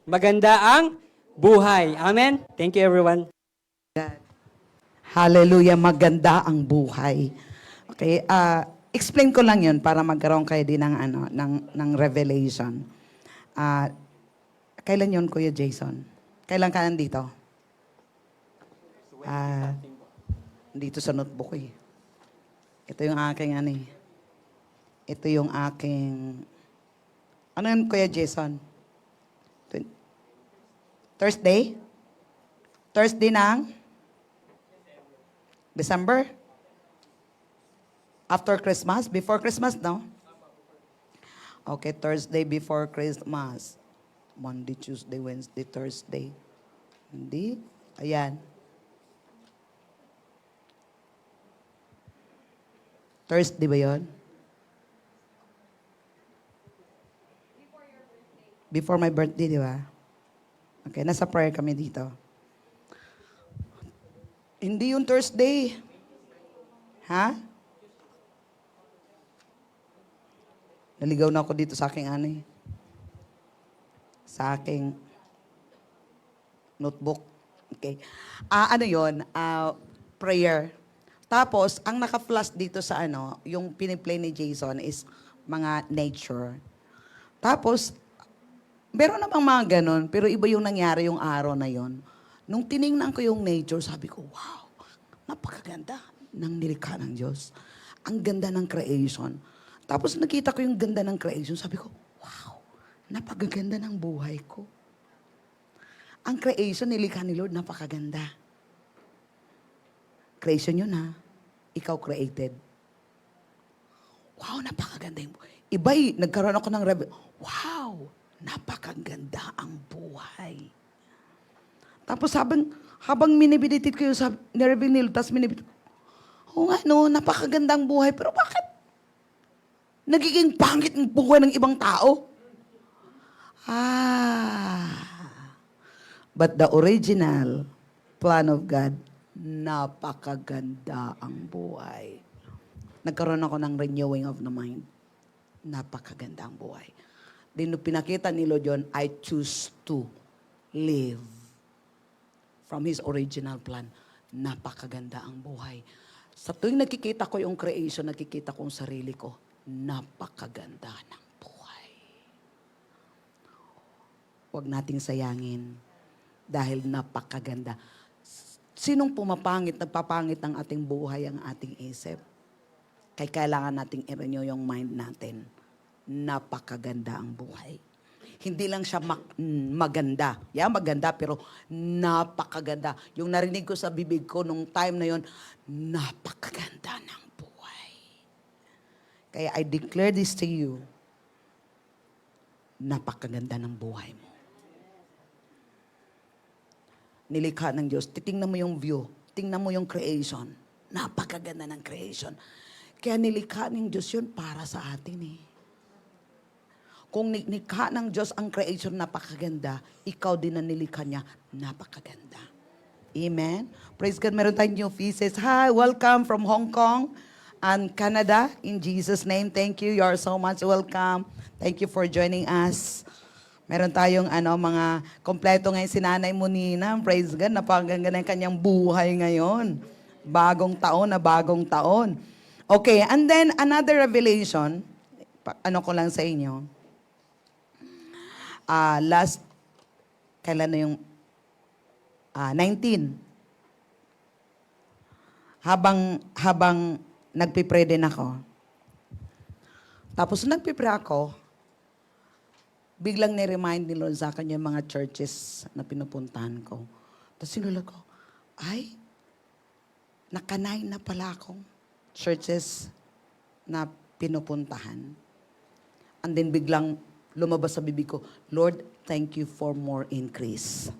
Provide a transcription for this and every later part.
maganda ang buhay. Amen? Thank you everyone. Hallelujah, maganda ang buhay. Okay, explain ko lang 'yun para magkaroon kayo din ng ng revelation. Ah, kailan 'yon, Kuya Jason? Kailan ka nandito? Dito sa notebook ko eh. Ito yung aking Ito yung aking ano yun, Kuya Jason? Thursday? Thursday ng December? After Christmas? Before Christmas, no? Okay, Thursday before Christmas. Monday, Tuesday, Wednesday, Thursday. Hindi. Ayan. Thursday ba yun? Before my birthday, di ba? Okay, nasa prayer kami dito. Hindi yung Thursday. Ha? Naligaw na ako dito sa aking sa aking notebook. Okay. Ano yon? Prayer. Tapos, ang naka-flash dito sa yung piniplay ni Jason is mga nature. Tapos, meron namang mga ganun, pero iba yung nangyari yung araw na yon. Nung tiningnan ko yung nature, sabi ko, wow, napakaganda ng nilikha ng Diyos. Ang ganda ng creation. Tapos nakita ko yung ganda ng creation, sabi ko, wow, napakaganda ng buhay ko. Ang creation, nilikha ni Lord, napakaganda. Creation yun ha. Ikaw created. Wow, napakaganda yung buhay. Iba nagkaroon ako ng wow, napakaganda ang buhay. Tapos habang minibilitit ko yung nireveal nilo, tapos oo nga no, napakagandang buhay, pero bakit nagiging pangit ang buhay ng ibang tao? But the original plan of God, napakaganda ang buhay. Nagkaroon ako ng renewing of the mind. Napakaganda ang buhay. Din pinakita ni Lord yun, I choose to live from His original plan. Napakaganda ang buhay. Sa tuwing nakikita ko yung creation, nakikita ko ang sarili ko, napakaganda ng buhay. Huwag nating sayangin dahil napakaganda. Sinong pumapangit, nagpapangit ng ating buhay, ang ating isip? Kaya kailangan nating i-renew yung mind natin. Napakaganda ang buhay. Hindi lang siya maganda. Maganda, pero napakaganda. Yung narinig ko sa bibig ko nung time na yon, napakaganda ng buhay. Kaya I declare this to you, napakaganda ng buhay mo. Nilikha ng Diyos. Titingnan mo yung view. Tingnan mo yung creation. Napakaganda ng creation. Kaya nilikha ng Diyos yun para sa atin eh. Kung nilikha ng Diyos ang creation napakaganda, ikaw din na nilikha niya, napakaganda. Amen? Praise God. Meron tayong new faces. Hi, welcome from Hong Kong and Canada. In Jesus' name, thank you. You are so much welcome. Thank you for joining us. Meron tayong mga kompleto ngayon si Nanay Munina. Praise God, napakaganda ng kanyang buhay ngayon. Bagong taon na bagong taon. Okay, and then another revelation, ko lang sa inyo. Kailan na yung 19. Habang nagpipray din ako. Tapos nagpipray ako, biglang ni-remind ni Lord sa akin yung mga churches na pinupuntahan ko. Tapos sinulat ko, nakanay na pala akong churches na pinupuntahan. And then biglang lumabas sa bibig ko, Lord, thank you for more increase.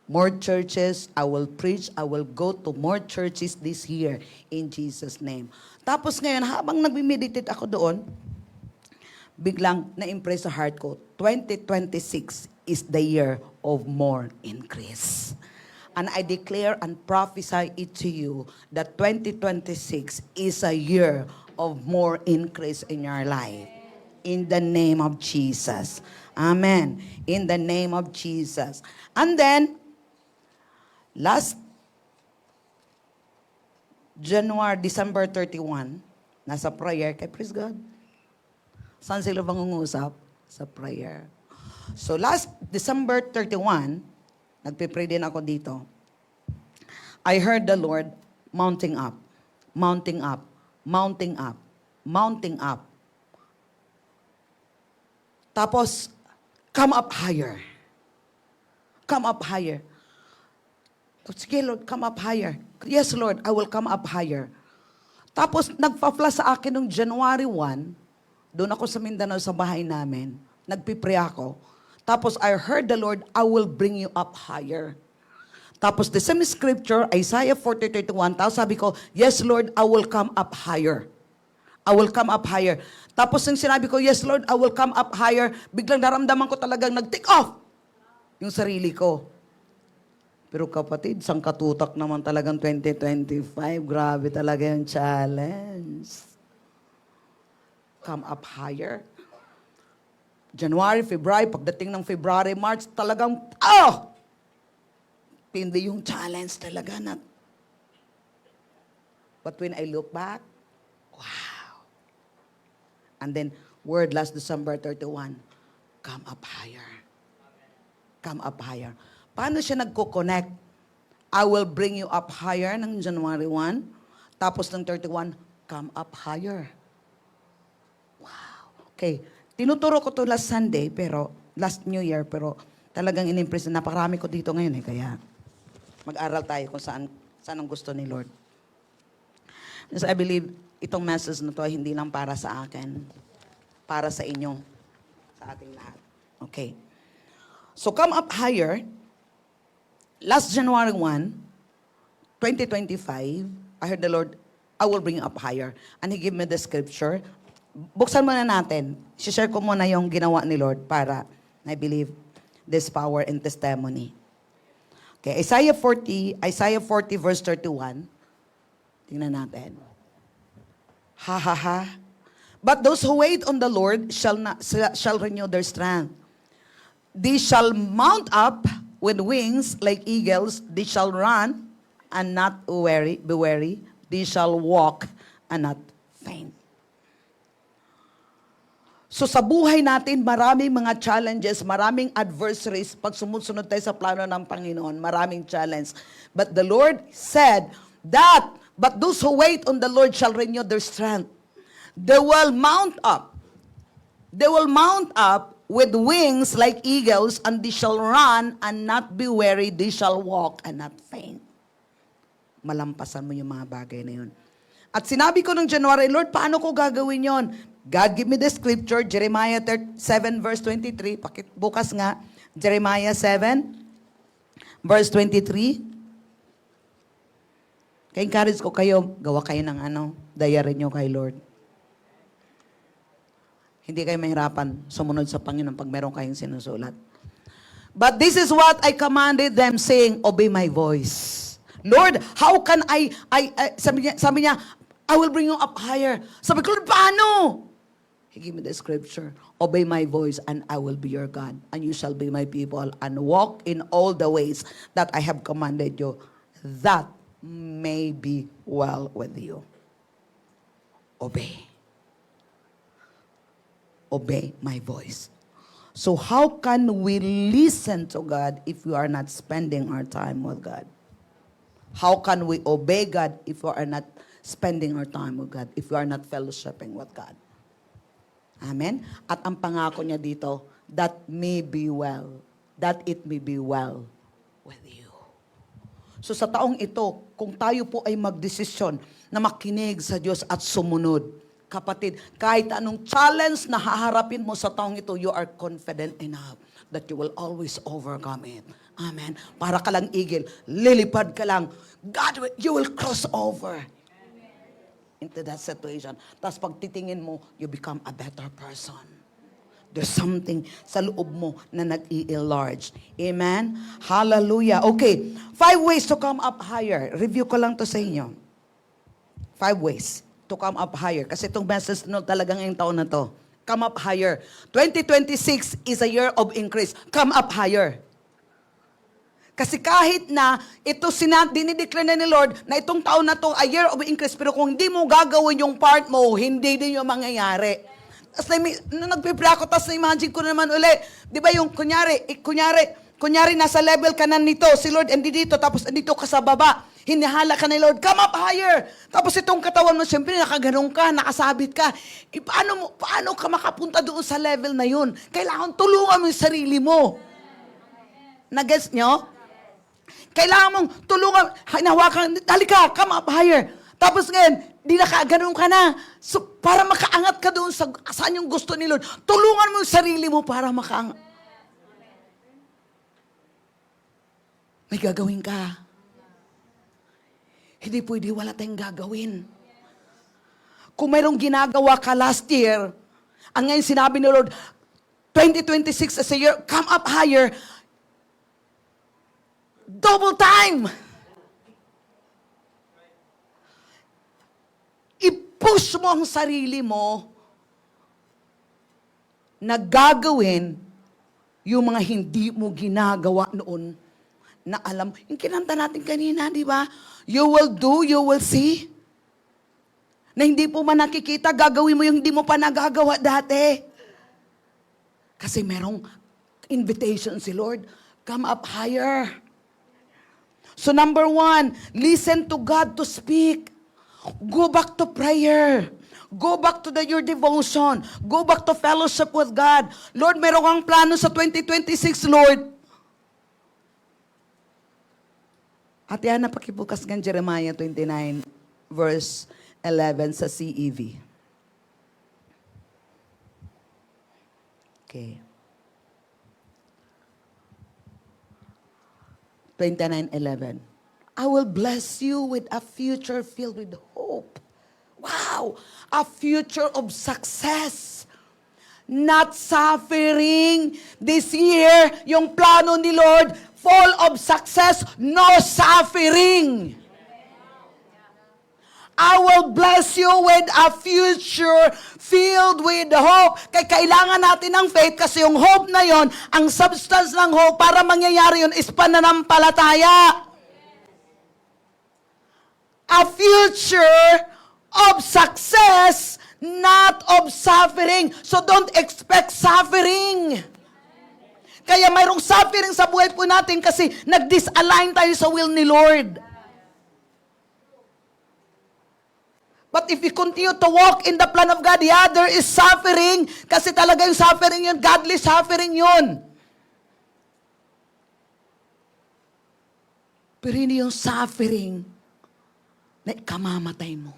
More churches, I will preach, I will go to more churches this year in Jesus' name. Tapos ngayon, habang nag-meditate ako doon, biglang na-impress sa heart ko, 2026 is the year of more increase. And I declare and prophesy it to you that 2026 is a year of more increase in your life. In the name of Jesus. Amen. In the name of Jesus. And then, last December 31, nasa prayer kay praise God. Saan sila mangungusap? Sa prayer. So last December 31, nagpe-pray din ako dito. I heard the Lord mounting up, mounting up, mounting up, mounting up. Tapos, come up higher. Come up higher. Sige, Lord, come up higher. Yes, Lord, I will come up higher. Tapos, nagpa-flash sa akin noong January 1, doon ako sa Mindanao sa bahay namin. Nagpipray ako. Tapos, I heard the Lord, I will bring you up higher. Tapos, the same scripture, Isaiah 40:31, tapos sabi ko, yes, Lord, I will come up higher. I will come up higher. Tapos, yung sinabi ko, yes, Lord, I will come up higher, biglang naramdaman ko talagang nag-take off yung sarili ko. Pero kapatid, sangkatutak naman talagang 2025. Grabe talaga yung challenge. Come up higher. January, February, pagdating ng February, March, talagang, hindi yung challenge talaga na. But when I look back, wow. And then, word last December 31, come up higher. Come up higher. Paano siya nagko-connect? I will bring you up higher ng January 1. Tapos ng 31, come up higher. Wow. Okay. Tinuturo ko to last Sunday, pero last New Year, pero talagang in-impress na napakarami ko dito ngayon kaya mag-aral tayo kung saan ang gusto ni Lord. Because I believe itong message na to ay hindi lang para sa akin, para sa inyo, sa ating lahat. Okay. So come up higher. Last January 1, 2025, I heard the Lord, I will bring you up higher. And He gave me the scripture. Buksan muna natin. Share ko muna yung ginawa ni Lord para, I believe, this power and testimony. Okay, Isaiah 40 verse 31. Tingnan natin. Ha ha ha. But those who wait on the Lord shall renew their strength. They shall mount up with wings like eagles. They shall run and not be weary. They shall walk and not faint. So sa buhay natin, maraming mga challenges, maraming adversaries. Pag sumusunod tayo sa plano ng Panginoon, maraming challenge. But the Lord said that, but those who wait on the Lord shall renew their strength. They will mount up. They will mount up with wings like eagles, and they shall run and not be weary. They shall walk and not faint. Malampasan mo yung mga bagay na yun. At sinabi ko ng January, Lord, paano ko gagawin yon? God give me the scripture, Jeremiah 7 verse 23. Bukas nga, Jeremiah 7 verse 23. Kaya-encourage ko kayo, gawa kayo ng diary nyo kay Lord. Hindi kayo mahirapan sumunod sa Panginoon pag meron kayong sinusulat. But this is what I commanded them, saying, obey my voice. Lord, how can sabi niya, I will bring you up higher. Sabi ko, Lord, paano? He gave me the scripture. Obey my voice, and I will be your God, and you shall be my people, and walk in all the ways that I have commanded you, that may be well with you. Obey. Obey my voice. So how can we listen to God if we are not spending our time with God? How can we obey God if we are not spending our time with God, if we are not fellowshipping with God? Amen? At ang pangako niya dito, that may be well, that it may be well with you. So sa taong ito, kung tayo po ay magdesisyon na makinig sa Diyos at sumunod, kapatid, kahit anong challenge na haharapin mo sa taong ito, you are confident enough that you will always overcome it. Amen? Para ka lang eagle, lilipad ka lang. God, you will cross over into that situation. Tapos pag titingin mo, you become a better person. There's something sa loob mo na nag-i-enlarge. Amen? Hallelujah. Okay, 5 ways to come up higher. Review ko lang to sa inyo. 5 ways to come up higher. Kasi itong message no, talagang yung taon na to. Come up higher. 2026 is a year of increase. Come up higher. Kasi kahit na ito dinideclare na ni Lord na itong taon na to a year of increase, pero kung hindi mo gagawin yung part mo, hindi din yung mangyayari. Tapos nagpipray ako, tapos na-imagine ko naman uli, di ba yung kunyari nasa level ka na nito, si Lord andi dito, tapos andito ka sa baba, hinihala ka ni Lord, come up higher. Tapos itong katawan mo, siyempre nakaganong ka, nakasabit ka. Paano ka makapunta doon sa level na yun? Kailangan tulungan mo yung sarili mo. Nag-gets nyo? Kailangan mong tulungan, hinawakan, halika, come up higher. Tapos ngayon, di nakaganon ka na. So, para makaangat ka doon sa saan yung gusto ni Lord, tulungan mo yung sarili mo para makaangat. May gagawin ka. Hindi pwede wala tayong gagawin. Kung mayroong ginagawa ka last year, ang ngayon sinabi ni Lord, 2026 as a year, come up higher, double time. I-push mo ang sarili mo na gagawin yung mga hindi mo ginagawa noon na alam. Yung kinanta natin kanina, di ba? You will do, you will see. Na hindi po man nakikita, gagawin mo yung hindi mo pa nagagawa dati. Kasi merong invitation si Lord. Come up higher. So number 1, listen to God to speak. Go back to prayer. Go back to your devotion. Go back to fellowship with God. Lord, meron kang plano sa 2026, Lord. At yan, napakibukas ng Jeremiah 29, verse 11 sa CEV. Okay. 29:11. I will bless you with a future filled with hope. Wow! A future of success. Not suffering. This year, yung plano ni Lord, full of success, no suffering. I will bless you with a future filled with hope. Kailangan natin ng faith kasi yung hope na yon, ang substance ng hope para mangyayari yun is pananampalataya. A future of success, not of suffering. So don't expect suffering. Kaya mayroong suffering sa buhay po natin kasi nag-disalign tayo sa will ni Lord. But if we continue to walk in the plan of God, yeah, there is suffering. Kasi talaga yung suffering yun, godly suffering yun. Pero hindi yung suffering na ikamamatay mo.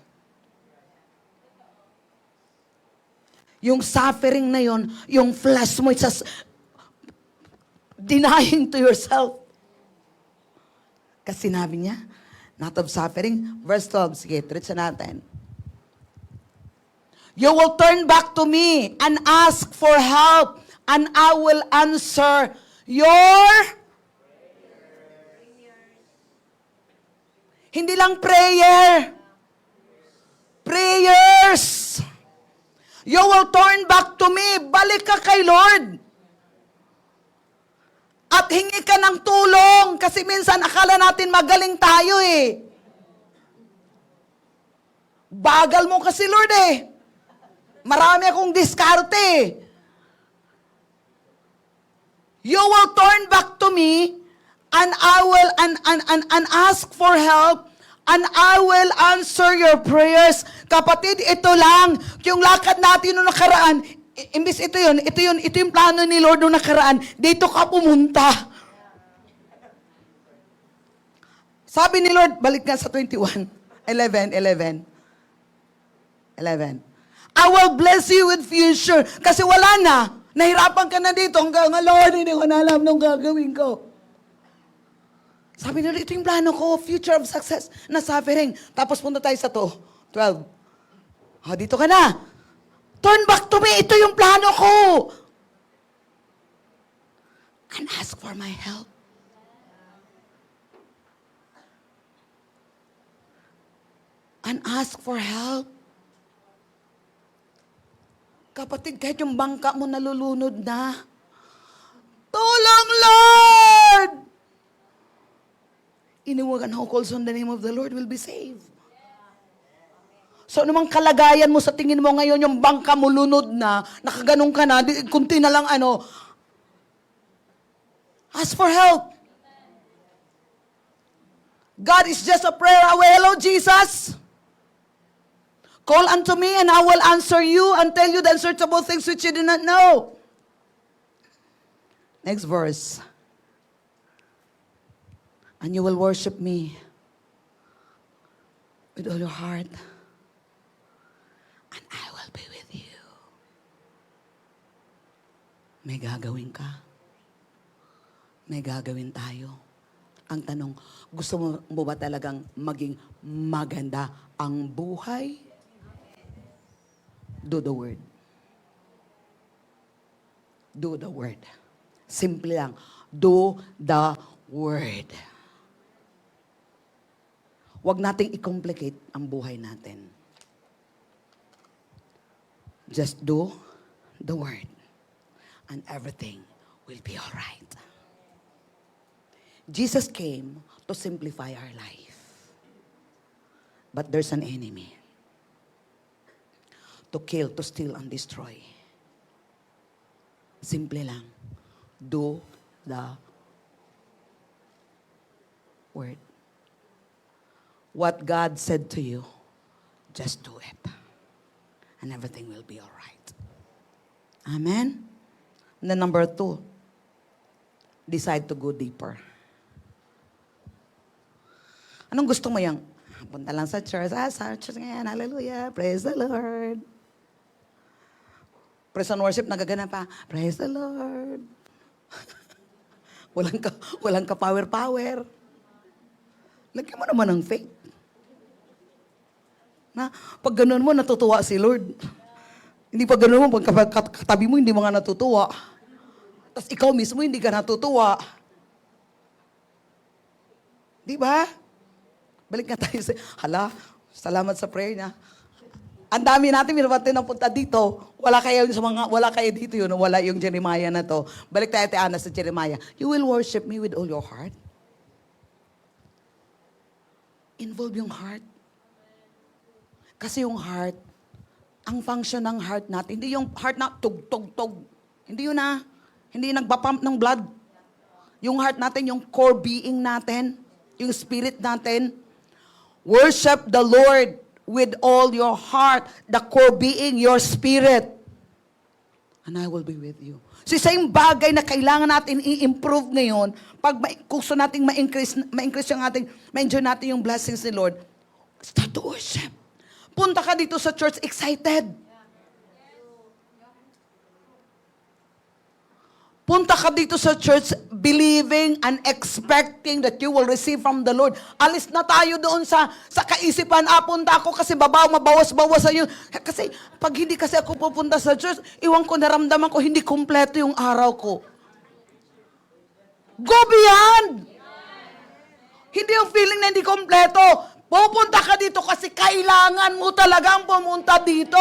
Yung suffering na yun, yung flesh mo, it's just denying to yourself. Kasi sinabi niya, not of suffering. Verse 12, sige, tuloy natin. You will turn back to me and ask for help, and I will answer your hindi lang prayer. Prayers. You will turn back to me. Balik ka kay Lord. At hingi ka ng tulong. Kasi minsan akala natin magaling tayo eh. Bagal mo kasi Lord eh. Marami akong diskarte. You will turn back to me and I will and ask for help and I will answer your prayers. Kapatid, ito lang yung lakad natin noong nakaraan. Imbis ito yung plano ni Lord noong nakaraan. Dito ka pumunta. Sabi ni Lord, balik nga sa 21, 11. I will bless you with future. Kasi wala na. Nahirapan ka na dito. Hanggang, Lord, hindi ko na alam nung gagawin ko. Sabi nila, ito yung plano ko, future of success, na suffering. Tapos punta tayo sa 12. Dito ka na. Turn back to me. Ito yung plano ko. And ask for my help. And ask for help. Kapatid, kahit yung bangka mo nalulunod na, tulong, Lord! Anyone who calls on the name of the Lord will be saved. So, anumang kalagayan mo sa tingin mo ngayon, yung bangka mo lunod na, nakaganong ka na, kunti na lang ask for help. God is just a prayer away. Hello, Jesus. Call unto me and I will answer you and tell you the unsearchable things which you do not know. Next verse. And you will worship me with all your heart. And I will be with you. May gagawin ka. May gagawin tayo. Ang tanong, gusto mo ba talagang maging maganda ang buhay? Do the word. Do the word. Simple lang. Do the word. Huwag nating i-complicate ang buhay natin. Just do the word. And everything will be all right. Jesus came to simplify our life. But there's an enemy. To kill, to steal, and destroy. Simple lang. Do the word. What God said to you, just do it. And everything will be all right. Amen? And then number 2, decide to go deeper. Anong gusto mo yang? Punta lang sa church. Sa church ngayon. Hallelujah. Praise the Lord. Praise and worship, nagagana pa. Praise the Lord. walang ka power. Lagyan mo naman ng faith. Na, pag ganun mo, natutuwa si Lord. Hindi pag ganun mo, pag katabi mo, hindi mo nga natutuwa. Tapos ikaw mismo, hindi ka natutuwa. Di ba? Balik nga tayo sa, salamat sa prayer niya. Ang dami natin, minabati na punta dito. Wala kayo dito yun, wala yung Jeremiah na to. Balik tayo Ana sa Jeremiah. You will worship me with all your heart. Involve yung heart. Kasi yung heart, ang function ng heart natin, hindi yung heart na tug. Hindi yun na. Hindi nagpapump ng blood. Yung heart natin, yung core being natin, yung spirit natin. Worship the Lord with all your heart, the core being, your spirit. And I will be with you. So, same bagay na kailangan natin i-improve ngayon, pag gusto natin ma-increase yung ating, ma-enjoy natin yung blessings ni Lord, start to worship. Punta ka dito sa church excited. Punta ka dito sa church believing and expecting that you will receive from the Lord. Alis na tayo doon sa kaisipan, punta ako kasi mabawas-bawas sa'yo. Kasi pag hindi kasi ako pupunta sa church, iwan ko, naramdaman ko, hindi kompleto yung araw ko. Go beyond! Hindi yung feeling na hindi kompleto. Pupunta ka dito kasi kailangan mo talagang pumunta dito.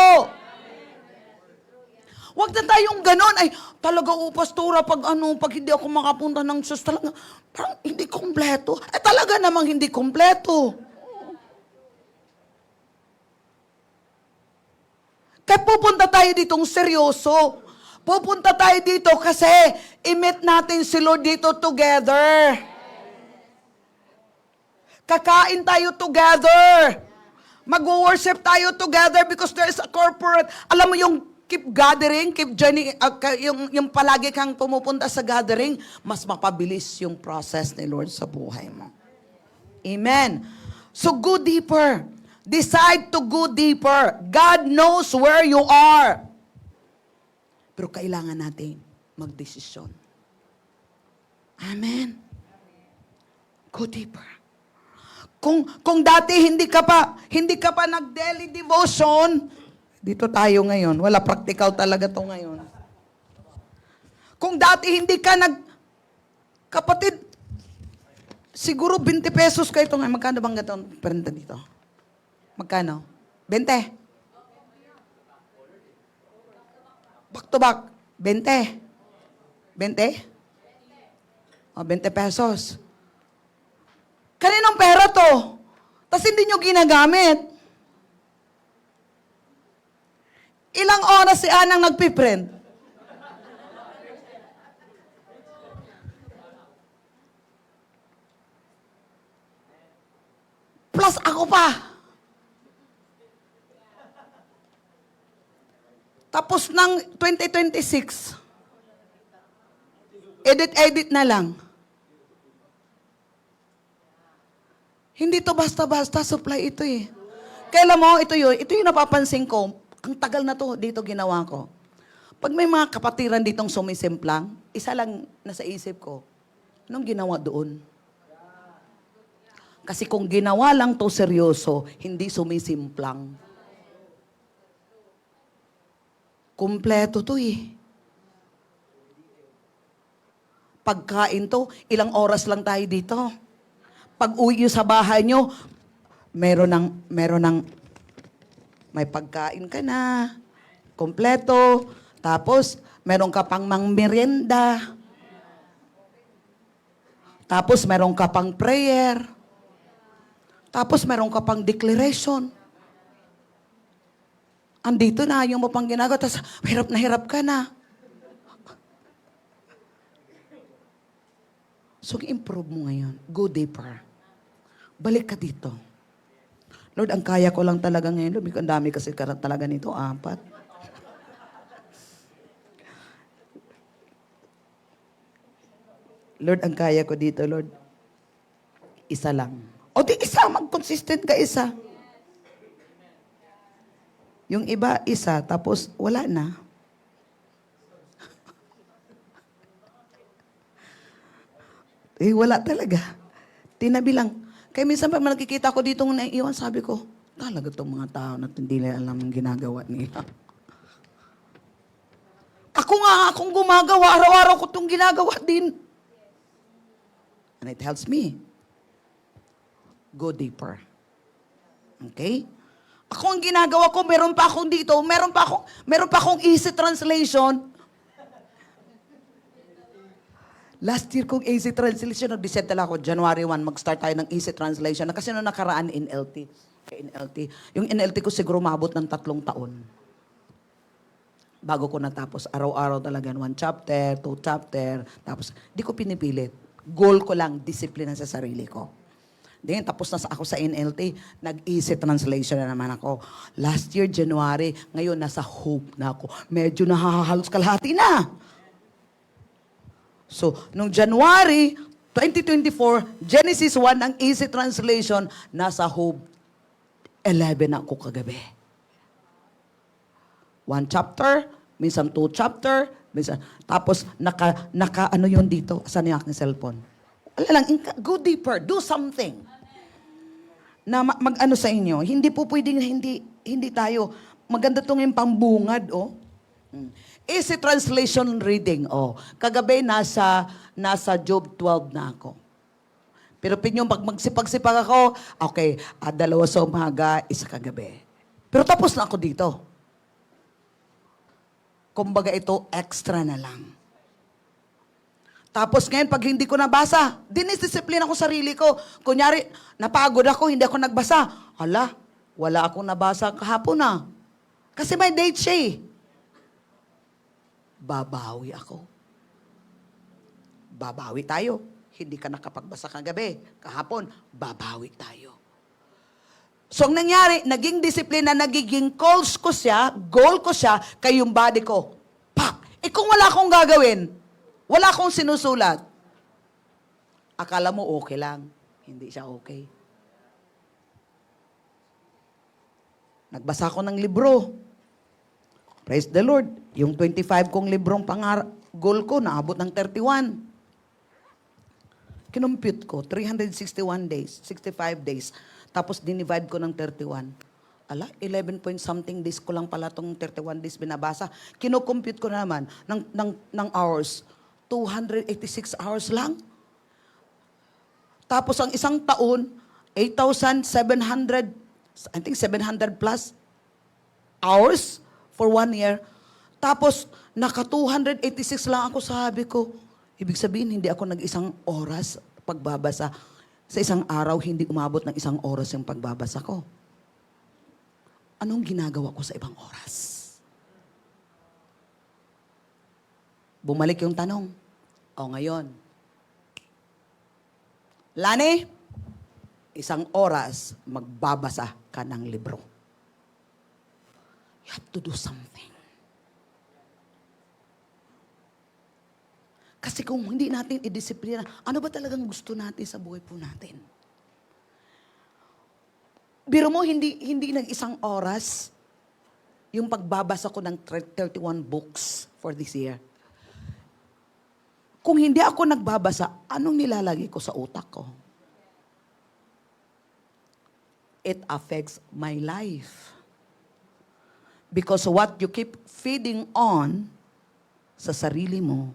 Huwag na tayong ganon. Ay, talaga pastora, pag hindi ako makapunta ng church, talaga, parang hindi kompleto. Talaga namang hindi kompleto. Kaya pupunta tayo ditong seryoso. Pupunta tayo dito kasi i-meet natin si Lord dito together. Kakain tayo together. Mag-worship tayo together because there is a corporate. Alam mo yung keep gathering, keep joining, yung palagi kang pumupunta sa gathering, mas mapabilis yung process ni Lord sa buhay mo. Amen. So go deeper. Decide to go deeper. God knows where you are. Pero kailangan natin magdesisyon. Amen. Go deeper. Kung dati hindi ka pa nag-daily devotion, dito tayo ngayon. Wala, practical talaga to ngayon. Kung dati hindi ka kapatid, siguro 20 pesos kayo ito ngayon. Magkano bang gatong perinta dito? Magkano? 20? Back to back. 20. 20? O, 20 pesos. Kaninong pera to? Tapos hindi nyo ginagamit. Ilang oras si Anang nagpiprint? Plus ako pa. Tapos ng 2026, edit na lang. Hindi to basta-basta supply ito eh. Kailan mo, ito yung napapansin ko, ang tagal na to dito ginawa ko. Pag may mga kapatiran ditong sumisimplang, isa lang nasa isip ko, anong ginawa doon? Kasi kung ginawa lang to seryoso, hindi sumisimplang. Kumpleto to eh. Pagkain to, ilang oras lang tayo dito. Pag uwi sa bahay nyo, meron ng, may pagkain ka na, kompleto, tapos meron ka pang merienda, tapos meron ka pang prayer, tapos meron ka pang declaration. Andito na yung mo pang ginagawa, tapos hirap ka na. So, improve mo ngayon. Go deeper. Balik ka dito. Lord, ang kaya ko lang talaga ngayon. Lord, ang dami kasi talaga nito, 4. Lord, ang kaya ko dito, Lord, isa lang. O di isa, mag-consistent ka isa. Yung iba, isa, tapos wala na. Wala talaga. Tinabi lang. Kaya minsan pag nakikita ko dito ng naiiwan, sabi ko, talaga itong mga tao na hindi nila alam ang ginagawa nila. Akong gumagawa, araw-araw ko itong ginagawa din. And it helps me. Go deeper. Okay? Ako ang ginagawa ko, meron pa akong dito, meron pa akong easy translation. Last year kong easy translation, nag-decide talaga ako, January 1, mag-start tayo ng easy translation. Kasi nung nakaraan NLT. Yung NLT ko siguro mabot ng 3 taon. Bago ko natapos, araw-araw talaga, 1 chapter, 2 chapter, tapos di ko pinipilit. Goal ko lang, disiplina sa sarili ko. Then, tapos na ako sa NLT, nag-easy translation na naman ako. Last year, January, ngayon nasa hope na ako. Medyo nahahalos kalahati na. So, nung January 2024, Genesis 1, ang easy translation, nasa hope 11 na ako kagabi. 1 chapter, minsan 2 chapter, minsan, tapos ano yun dito? Saan yung aking cellphone? Wala lang, go deeper, do something. Na mag-ano sa inyo, hindi po pwedeng hindi tayo, maganda itong yung pambungad, oh. Easy translation reading, oh. Kagabi, nasa Job 12 na ako. Pero pinyong pag magsipag-sipag ako, okay, 2 sa umaga, 1 kagabi. Pero tapos na ako dito. Kumbaga ito, extra na lang. Tapos ngayon, pag hindi ko nabasa, dinisdisiplina ko sarili ko. Kunyari, napagod ako, hindi ako nagbasa. Hala, wala akong nabasa kahapon na. Kasi may date siya eh. Babawi ako. Babawi tayo. Hindi ka nakapagbasa kagabi. Kahapon, babawi tayo. So, ang nangyari, naging disiplina, nagiging goal ko siya, kay yung body ko. Pak! Kung wala akong gagawin, wala akong sinusulat, akala mo okay lang. Hindi siya okay. Nagbasa ako ng libro. Praise the Lord. Yung 25 kong librong goal ko, naabot ng 31. Kinumpute ko, 361 days, 65 days. Tapos dinivide ko ng 31. Ala, 11 point something days ko lang pala itong 31 days binabasa. Kinukompute ko naman ng hours. 286 hours lang. Tapos ang isang taon, 8,700, I think 700 plus hours for 1 year. Tapos, naka 286 lang ako, sabi ko. Ibig sabihin, hindi ako nag-isang oras pagbabasa. Sa isang araw, hindi umabot ng 1 oras yung pagbabasa ko. Anong ginagawa ko sa ibang oras? Bumalik yung tanong. O ngayon, Lani, 1 oras, magbabasa ka ng libro. You have to do something. Kasi kung hindi natin i-disiplina, ano ba talagang gusto natin sa buhay po natin? Biro mo, hindi nag 1 oras yung pagbabasa ko ng 31 books for this year. Kung hindi ako nagbabasa, anong nilalagay ko sa utak ko? It affects my life. Because what you keep feeding on sa sarili mo,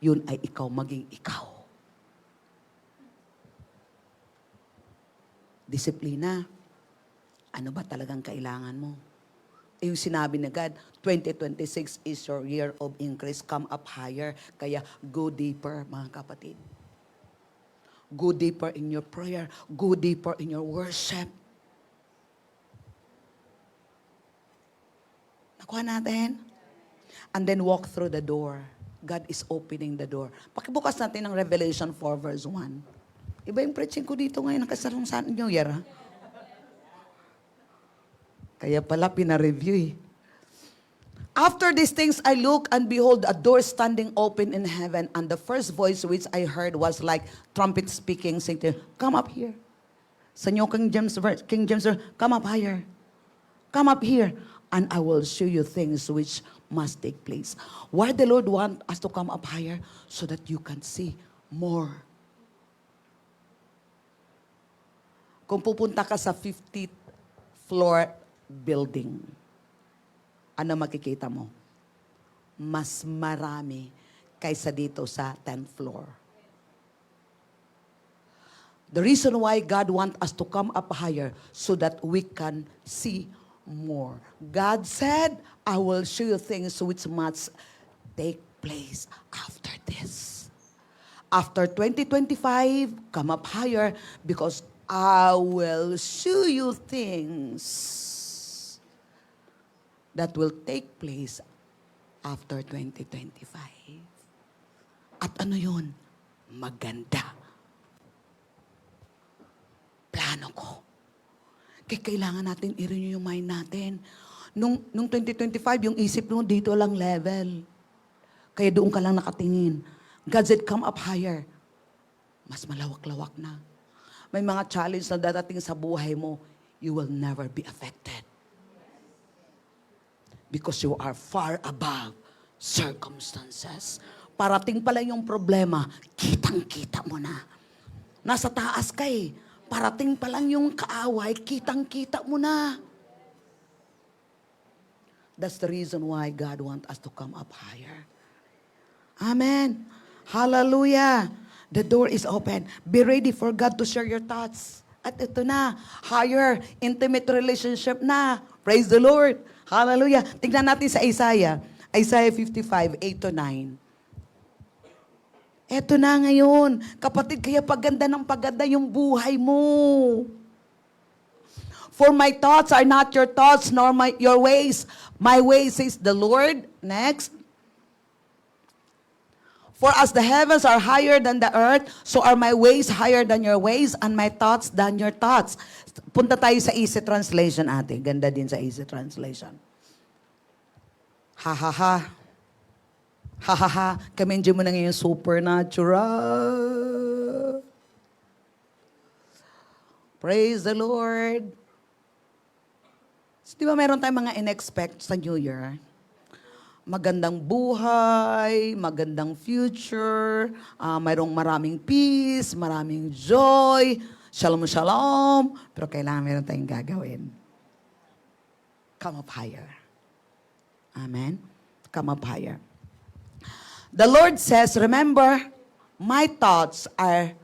yun ay ikaw maging ikaw. Disiplina. Ano ba talagang kailangan mo? Yung sinabi ni God, 2026 is your year of increase. Come up higher. Kaya go deeper, mga kapatid. Go deeper in your prayer. Go deeper in your worship. Nakuha natin? And then walk through the door. God is opening the door. Pakibukas natin ng Revelation 4 verse 1. Iba yung preaching ko dito ngayon, nakasarong sa New Year, ha? Kaya pala pina-review eh. After these things I look and behold a door standing open in heaven, and the first voice which I heard was like trumpet speaking, saying, "Come up here." Sa New King James, come up higher. Come up here, and I will show you things which must take place. Why the Lord want us to come up higher? So that you can see more. Kung pupunta ka sa 50th floor building, ano makikita mo? Mas marami kaysa dito sa 10th floor. The reason why God wants us to come up higher so that we can see more. God said, I will show you things which must take place after this. After 2025, come up higher because I will show you things that will take place after 2025. At ano yun? Maganda. Plano ko. Kaya kailangan natin i-renew yung mind natin. Nung 2025, yung isip mo dito lang level. Kaya doon ka lang nakatingin. God said, come up higher. Mas malawak-lawak na. May mga challenge na dadating sa buhay mo, you will never be affected. Because you are far above circumstances. Parating pala yung problema, kitang-kita mo na. Nasa taas ka eh. Parating pa lang yung kaaway, kitang-kita mo na. That's the reason why God wants us to come up higher. Amen. Hallelujah. The door is open. Be ready for God to share your thoughts. At ito na, higher, intimate relationship na. Praise the Lord. Hallelujah. Tingnan natin sa Isaiah. Isaiah 55, 8-9. Eto na ngayon. Kapatid, kaya paganda ng paganda yung buhay mo. For my thoughts are not your thoughts, nor your ways. My ways, says the Lord. Next. For as the heavens are higher than the earth, so are my ways higher than your ways, and my thoughts than your thoughts. Punta tayo sa easy translation, ate. Ganda din sa easy translation. Ha ha ha. Ha ha ha. Kamendyo mo na ngayon supernatural. Praise the Lord. So, di ba meron tayong mga in-expect sa New Year? Magandang buhay, magandang future, mayroong maraming peace, maraming joy, shalom, shalom. Pero kailangan meron tayong gagawin. Come up higher. Amen? Come up higher. The Lord says, remember, my thoughts are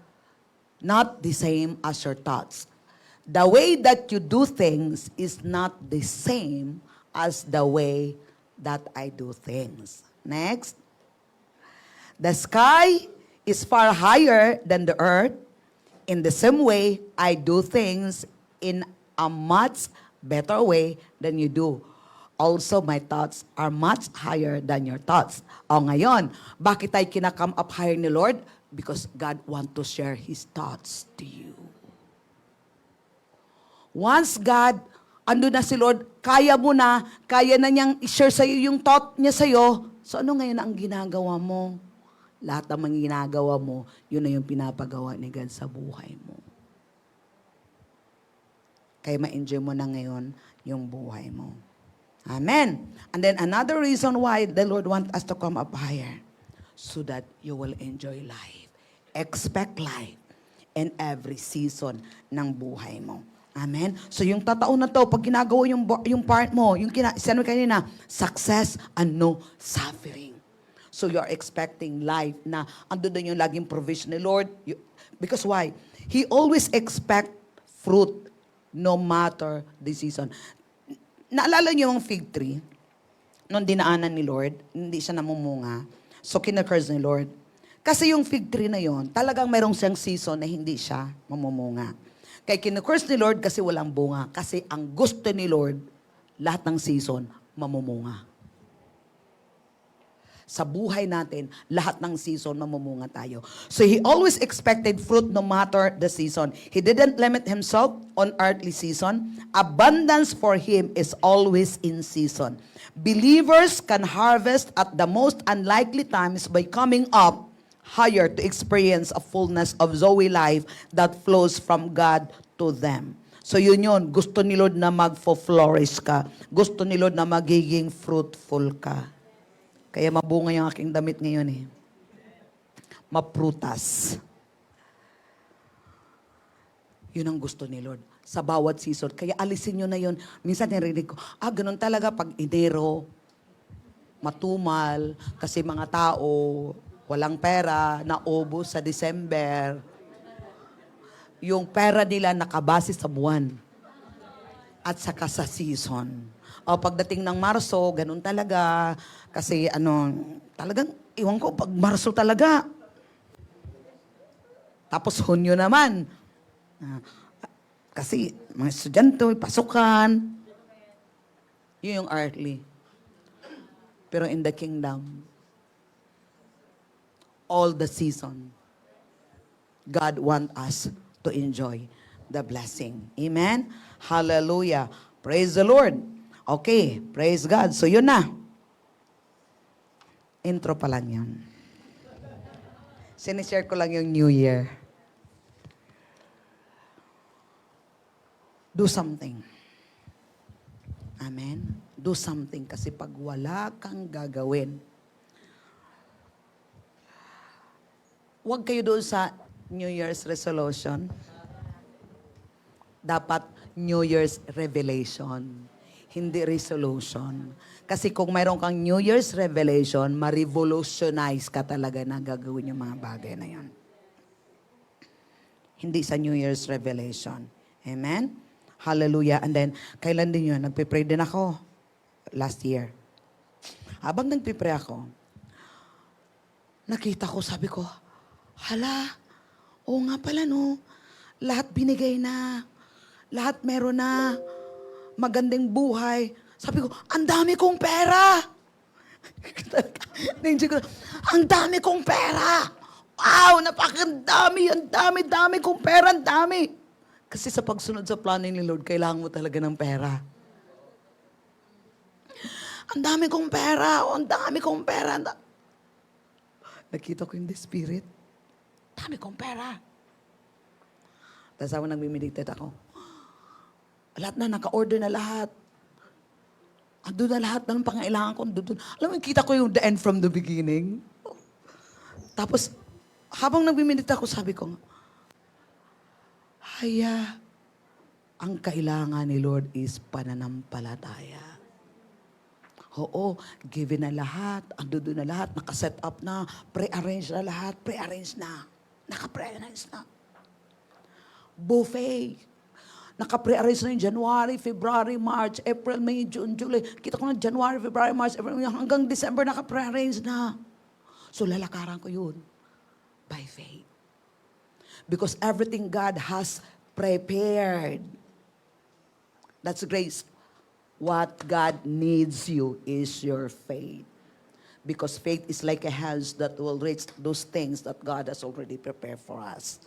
not the same as your thoughts. The way that you do things is not the same as the way that I do things. Next. The sky is far higher than the earth. In the same way, I do things in a much better way than you do. Also, my thoughts are much higher than your thoughts. O ngayon, bakit tayo kinakome up higher ni Lord? Because God want to share His thoughts to you. Once God, ando na si Lord, kaya na niyang i-share sa'yo yung thought niya sa'yo. So ano ngayon ang ginagawa mo? Lahat ng mga ginagawa mo, yun na yung pinapagawa ni God sa buhay mo. Kaya ma-enjoy mo na ngayon yung buhay mo. Amen. And then another reason why the Lord wants us to come up higher, so that you will enjoy life. Expect life in every season ng buhay mo. Amen? So yung tataon na to, pag ginagawa yung part mo, yung sinabi kanina, success and no suffering. So you're expecting life na ando doon yung laging provision ni Lord. Because why? He always expect fruit no matter the season. Naalala niyo yung fig tree? Nung dinaanan ni Lord, hindi siya namumunga. So kinakurse ni Lord. Kasi yung fig tree na yon, talagang mayroong siyang season na hindi siya mamumunga. Kaya kinakurse ni Lord kasi walang bunga. Kasi ang gusto ni Lord, lahat ng season, mamumunga. Sa buhay natin, lahat ng season, mamumunga tayo. So He always expected fruit no matter the season. He didn't limit Himself on earthly season. Abundance for Him is always in season. Believers can harvest at the most unlikely times by coming up higher to experience a fullness of Zoe life that flows from God to them. So yun. Gusto ni Lord na magfo-flourish ka. Gusto ni Lord na magiging fruitful ka. Kaya mabunga yung aking damit ngayon eh. Maprutas. Yun ang gusto ni Lord sa bawat season. Kaya alisin nyo na yun. Minsan narinig ko, ganun talaga pag Enero, matumal, kasi mga tao, walang pera, naubos sa December. Yung pera nila nakabase sa buwan at saka sa season. O pagdating ng Marso, ganun talaga. Kasi talagang, iwan ko, pag Marso talaga. Tapos Hunyo naman. Kasi mga estudyante, pasukan. Yun yung earthly. Pero in the kingdom, all the season, God want us to enjoy the blessing. Amen? Hallelujah. Praise the Lord. Okay, praise God. So yun na. Intro pa lang yun. Sinishare ko lang yung New Year. Do something. Amen? Do something. Kasi pag wala kang gagawin, huwag kayo doon sa New Year's resolution. Dapat New Year's revelation. Hindi resolution. Kasi kung mayroon kang New Year's revelation, ma-revolutionize ka talaga na gagawin yung mga bagay na yun. Hindi sa New Year's revelation. Amen? Hallelujah. And then, kailan din yun? Nagpipray din ako last year. Habang nagpipray ako, nakita ko, sabi ko, hala, oo nga pala no, lahat binigay na, lahat meron na, magandang buhay. Sabi ko, ang dami kong pera. Ang dami kong pera. Wow, napakandami, ang dami kong pera, ang dami. Kasi sa pagsunod sa plano ni Lord, kailangan mo talaga ng pera. Ang dami kong pera, ang dami kong pera. Nakita ko in the spirit, dami kong pera. Tapos ako nagmimeditate ako. Lahat na, naka-order na lahat. Andun na lahat ng pangailangan ko. Andun. Alam mo, kita ko yung the end from the beginning. Tapos, habang nagmimedita ako, sabi ko, ang kailangan ni Lord is pananampalataya. Oo, given na lahat, andun na lahat, nakaset up na, pre-arrange na lahat, pre-arrange na. Naka-pre-arrange na. Buffet. Naka-pre-arrange na yung January, February, March, April, May, June, July. Kita ko na January, February, March, April, May, hanggang December naka-pre-arrange na. So lalakaran ko yun by faith. Because everything God has prepared. That's grace. What God needs you is your faith. Because faith is like a house that will reach those things that God has already prepared for us.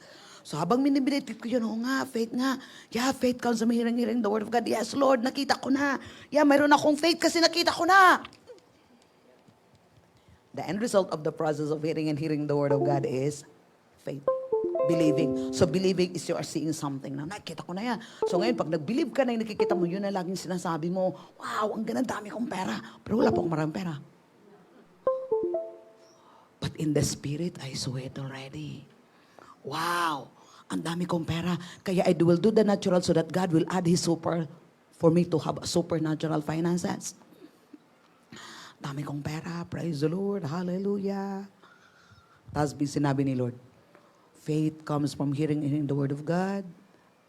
So habang minibinitit ko yun, nga, faith nga. Yeah, faith comes from hearing the word of God. Yes, Lord, nakita ko na. Yeah, mayroon akong faith kasi nakita ko na. The end result of the process of hearing and hearing the word of God is faith. Believing. So believing is you are seeing something na nakita ko na yan. So ngayon, pag nag-believe ka na yung nakikita mo, yun na laging sinasabi mo, wow, ang ganda, dami kong pera. Pero wala pa akong maraming pera. But in the spirit, I saw it already. Wow, ang dami kong pera. Kaya I will do the natural so that God will add His super for me to have supernatural finances. Dami kong pera. Praise the Lord. Hallelujah. Tapos sinabi ni Lord, faith comes from hearing and hearing the word of God,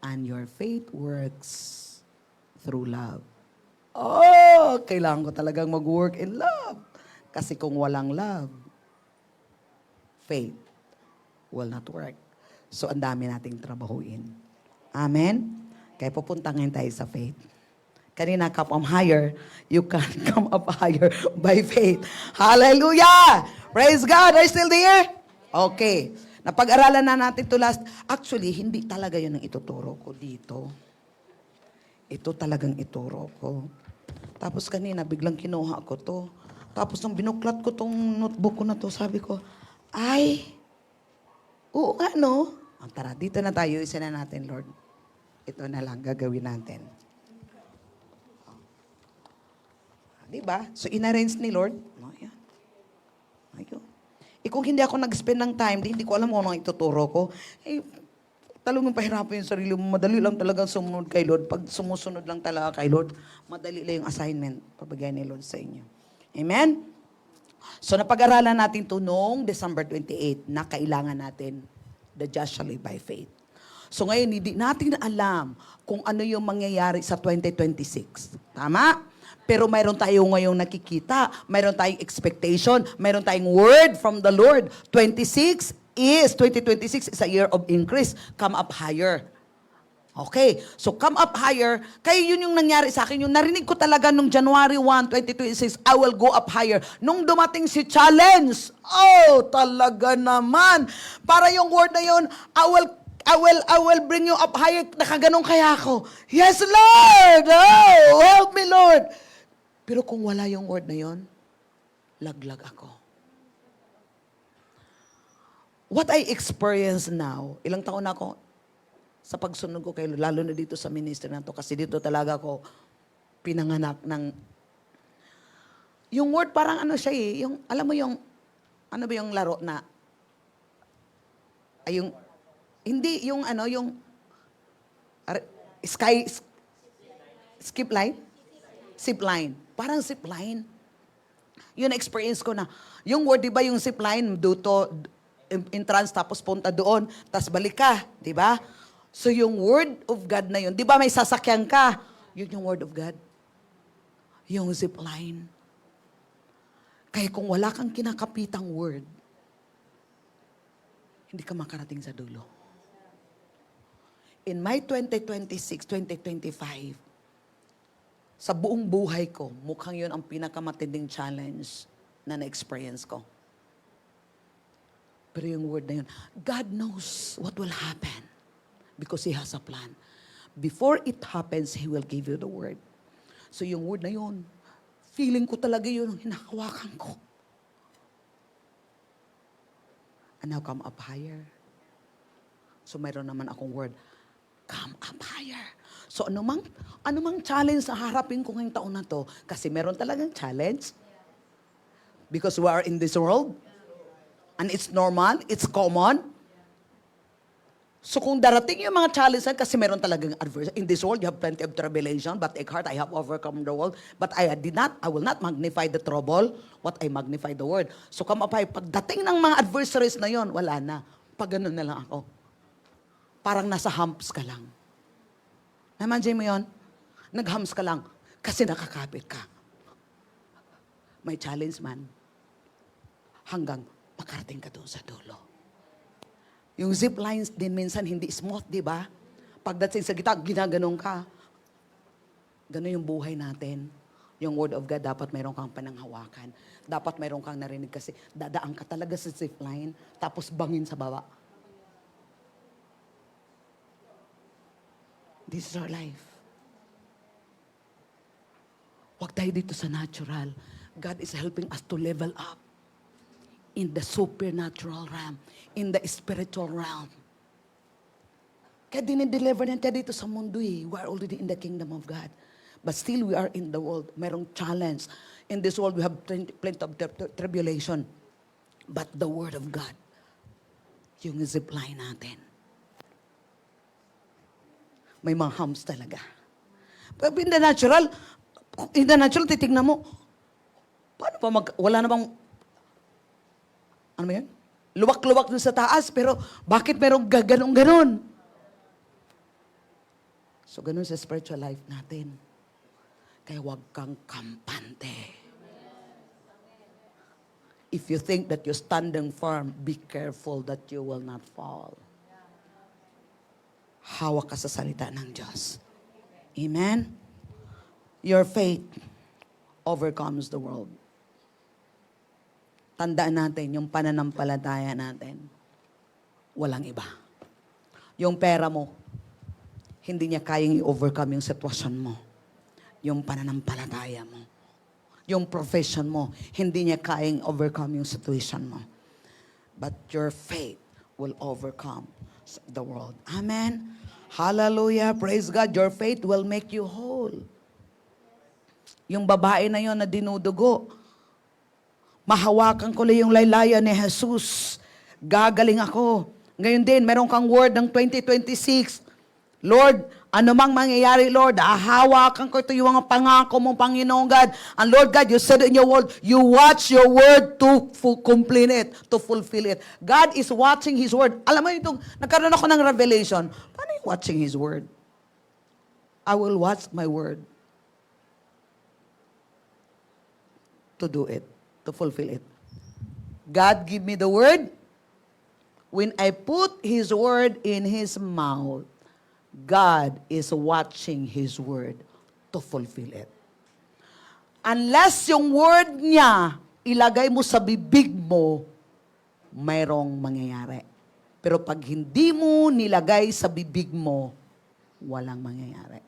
and your faith works through love. Oh, kailangan ko talagang mag-work in love. Kasi kung walang love, faith will not work. So, ang dami nating trabahuin. Amen? Kaya pupunta ngayon tayo sa faith. Kanina, come up higher. You can come up higher by faith. Hallelujah! Praise God! Are you still there? Okay. Napag-aralan na natin to last. Actually, hindi talaga yun ang ituturo ko dito. Ito talagang ituro ko. Tapos kanina, biglang kinuha ko to. Tapos nung binuklat ko tong notebook ko na to, sabi ko, ay, oo nga, no? Tara, dito na tayo. Isa na natin, Lord. Ito na lang gagawin natin. Diba? So, inarrange ni Lord. Ayan. Ayun. Kung hindi ako nag-spend ng time, hindi ko alam kung ano ang ituturo ko. Talagang pahirapan yung sarili mo. Madali lang talaga sumunod kay Lord. Pag sumusunod lang talaga kay Lord, madali lang yung assignment. Pabigay ni Lord sa inyo. Amen? So, napag-aralan natin ito noong December 28 na kailangan natin the just shall live by faith. So, ngayon, hindi natin alam kung ano yung mangyayari sa 2026. Tama? Pero mayroon tayo ngayong nakikita, mayroon tayong expectation, mayroon tayong word from the Lord. 2026 is a year of increase. Come up higher. Okay, so come up higher. Kaya yun yung nangyari sa akin. Yung narinig ko talaga nung January 1, 2026, I will go up higher. Nung dumating si challenge, oh, talaga naman. Para yung word na yun, I will bring you up higher. Nakaganong kaya ako. Yes, Lord! Oh, help me, Lord! Pero kung wala yung word na yun, laglag ako. What I experience now, ilang taon na ako sa pagsunod ko kay Lord, lalo na dito sa ministry na to, kasi dito talaga ako pinanganak ng... Yung word parang ano siya eh, yung, alam mo yung, ano ba yung laro na, ay yung, hindi, yung ano, yung, skip line? Zip line. Parang zip line. Yun experience ko na. Yung word, di ba yung zip line, dito, entrance, tapos punta doon, tapos balik ka, di ba? So yung word of God na yun, di ba may sasakyan ka? Yun yung word of God. Yung zip line. Kaya kung wala kang kinakapitang word, hindi ka makarating sa dulo. In my 2026, 2025, sa buong buhay ko, mukhang yun ang pinakamatinding challenge na na-experience ko. Pero yung word na yun, God knows what will happen because He has a plan. Before it happens, He will give you the word. So yung word na yun, feeling ko talaga yun ang hinahawakan ko. And now come up higher. So mayroon naman akong word, come up higher. So anumang challenge na harapin ko ngayong taon na to, kasi meron talagang challenge. Because we are in this world. And it's normal, it's common. So kung darating yung mga challenge, kasi meron talagang adversity. In this world, you have plenty of tribulation, but take heart, I have overcome the world. But I will not magnify the trouble, what I magnify the word. So come up high, pagdating ng mga adversaries na yon, wala na. Pag ganun na lang ako. Parang nasa humps ka lang. Namansin mo yon? Naghams ka lang kasi nakakapit ka. May challenge man. Hanggang makarating ka doon sa dulo. Yung zip lines din minsan hindi smooth, di ba? Pagdating sa gitna, ginaganong ka. Ganon yung buhay natin. Yung Word of God, dapat mayroon kang pananghawakan. Dapat mayroon kang narinig kasi dadaan ka talaga sa zip line, tapos bangin sa baba. This is our life. Huwag tayo dito sa natural. God is helping us to level up in the supernatural realm, in the spiritual realm. Kaya dinideliver natin tayo dito sa mundo eh. We are already in the kingdom of God. But still we are in the world. Mayroong challenge. In this world we have plenty of tribulation. But the Word of God, yung zipline natin, may mga humps talaga. But in the natural, titignan mo, paano pa wala namang, ano mo yan? Luwak-luwak dun sa taas, pero bakit merong gaganong-ganon? So, ganun sa spiritual life natin. Kaya huwag kang kampante. If you think that you're standing firm, be careful that you will not fall. Hawak ka sa salita ng Diyos. Amen? Your faith overcomes the world. Tandaan natin, yung pananampalataya natin, walang iba. Yung pera mo, hindi niya kayang i-overcome yung sitwasyon mo. Yung pananampalataya mo. Yung profession mo, hindi niya kayang overcome yung situation mo. But your faith will overcome the world. Amen? Hallelujah. Praise God. Your faith will make you whole. Yung babae na yon na dinudugo, mahawakan ko lang yung laylayan ni Jesus. Gagaling ako. Ngayon din, meron kang word ng 2026. Lord, anumang mangyayari, Lord, hahawakan ko ito yung mga pangako mong Panginoon God. And Lord God, you said in your word, you watch your word to complete it, to fulfill it. God is watching His word. Alam mo itong, nagkaroon ako ng revelation. Paano yung watching His word? I will watch my word to do it, to fulfill it. God give me the word. When I put His word in His mouth, God is watching His word to fulfill it. Unless yung word niya, ilagay mo sa bibig mo, mayroong mangyayari. Pero pag hindi mo nilagay sa bibig mo, walang mangyayari.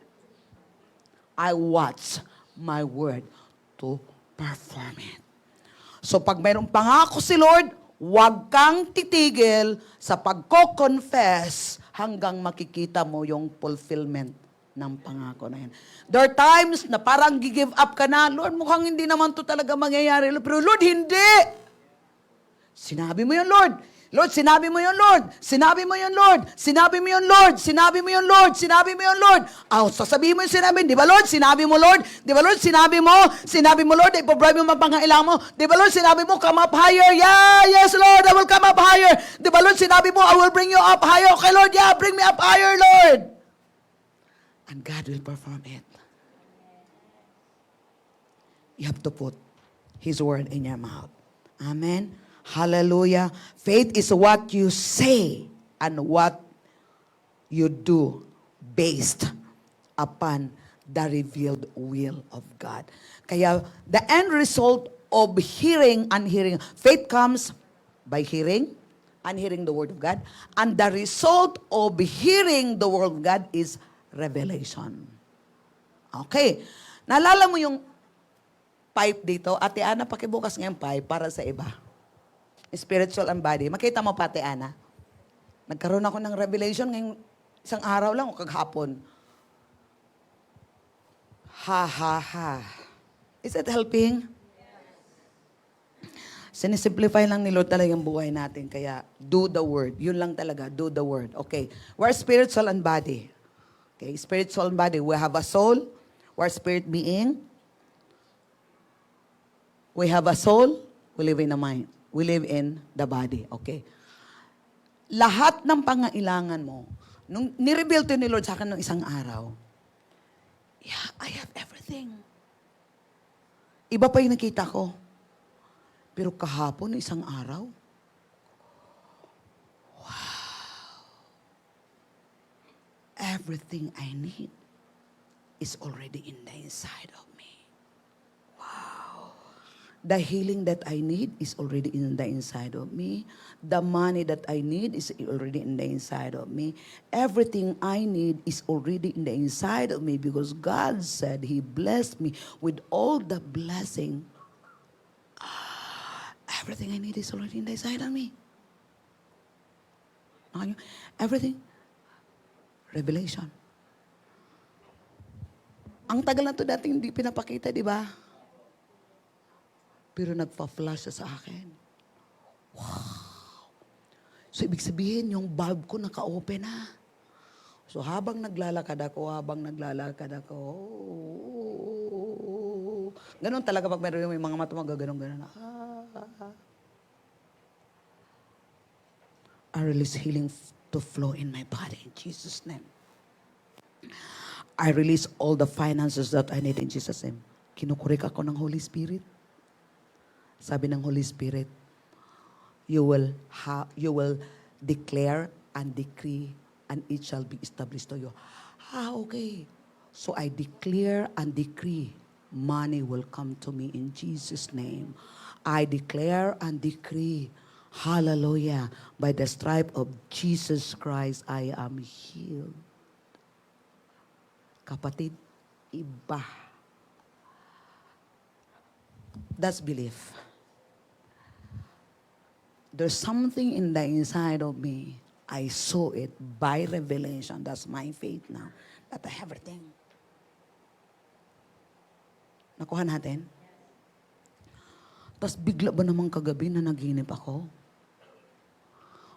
I watch my word to perform it. So pag mayroong pangako si Lord, huwag kang titigil sa pagko-confess hanggang makikita mo yung fulfillment ng pangako na yan. There are times na parang give up ka na, Lord, mukhang hindi naman to talaga mangyayari. Pero Lord, hindi! Sinabi mo yun, Lord. Lord, sinabi mo yun, Lord. Sinabi mo yun, Lord. Sinabi mo yun, Lord. Sinabi mo yun, Lord. Sinabi mo yun, Lord. Sasabihin mo yung sinabi. Di ba, Lord? Sinabi mo, Lord. Di ba, Lord? Sinabi mo. Sinabi mo, Lord. Ipobribe mo mapangailangan mo. Di ba, Lord? Sinabi mo, come up higher. Yeah, yes, Lord. I will come up higher. Di ba, Lord? Sinabi mo, I will bring you up higher. Okay, Lord. Yeah, bring me up higher, Lord. And God will perform it. You have to put His word in your mouth. Amen. Hallelujah. Faith is what you say and what you do based upon the revealed will of God. Kaya the end result of hearing and hearing, faith comes by hearing and hearing the word of God. And the result of hearing the word of God is revelation. Okay. Naalala mo yung pipe dito? Ate Ana, pakibukas nga yung pipe para sa iba. Spiritual and body. Makita mo pa, Ate Ana? Nagkaroon ako ng revelation ngayong isang araw lang o kaghapon. Ha. Is it helping? Sinisimplify lang ni Lord talaga yung buhay natin. Kaya, do the word. Yun lang talaga, do the word. Okay. We're spiritual and body. Okay, spiritual and body. We have a soul. We're spirit being. We have a soul. We live in a mind. We live in the body. Okay. Lahat ng pangailangan mo, nung nireveal to ni Lord sa akin ng isang araw, Yeah, I have everything. Iba pa yung nakita ko. Pero kahapon, isang araw, everything I need is already in the inside of me. The healing that I need is already in the inside of me. The money that I need is already in the inside of me. Everything I need is already in the inside of me because God said He blessed me with all the blessing. Everything I need is already in the inside of me. Nakanya? Everything. Revelation. Ang tagal na to dating hindi pinapakita, di ba? Pero nagpa-flash siya sa akin. Wow! So, ibig sabihin, yung bulb ko naka-open na. So, habang naglalakad ako, ganun talaga pag meron yung mga mata magaganon-ganon. I release healing to flow in my body in Jesus' name. I release all the finances that I need in Jesus' name. Kinukurik ako ng Holy Spirit. Sabi ng Holy Spirit, you will declare and decree and it shall be established to you. Okay. So I declare and decree money will come to me in Jesus' name. I declare and decree, hallelujah, by the stripe of Jesus Christ, I am healed. Kapatid, iba. That's belief. There's something in the inside of me. I saw it by revelation. That's my faith now. That I have everything. Nakuha natin? Tapos bigla ba naman kagabi na naginip ako?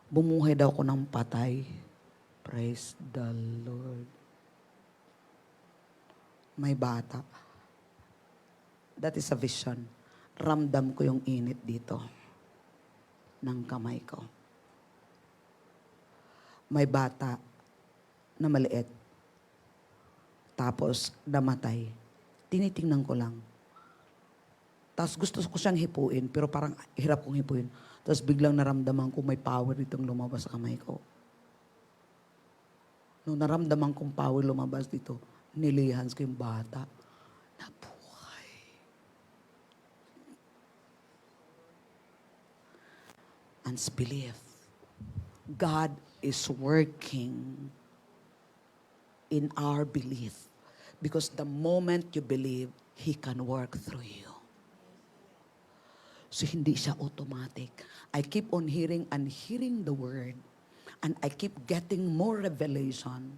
Bumuhay daw ako ng patay. Praise the Lord. May bata. That is a vision. Ramdam ko yung init dito ng kamay ko. May bata na maliit. Tapos namatay. Tinitingnan ko lang. Tapos gusto ko siyang hipuin, pero parang hirap kong hipuin. Tapos biglang naramdaman ko may power ditong lumabas sa kamay ko. Nung naramdaman kong power lumabas dito, nilihans ko yung bata. Nabuhay. And believe. God is working in our belief. Because the moment you believe, He can work through you. So hindi siya automatic. I keep on hearing and hearing the word. And I keep getting more revelation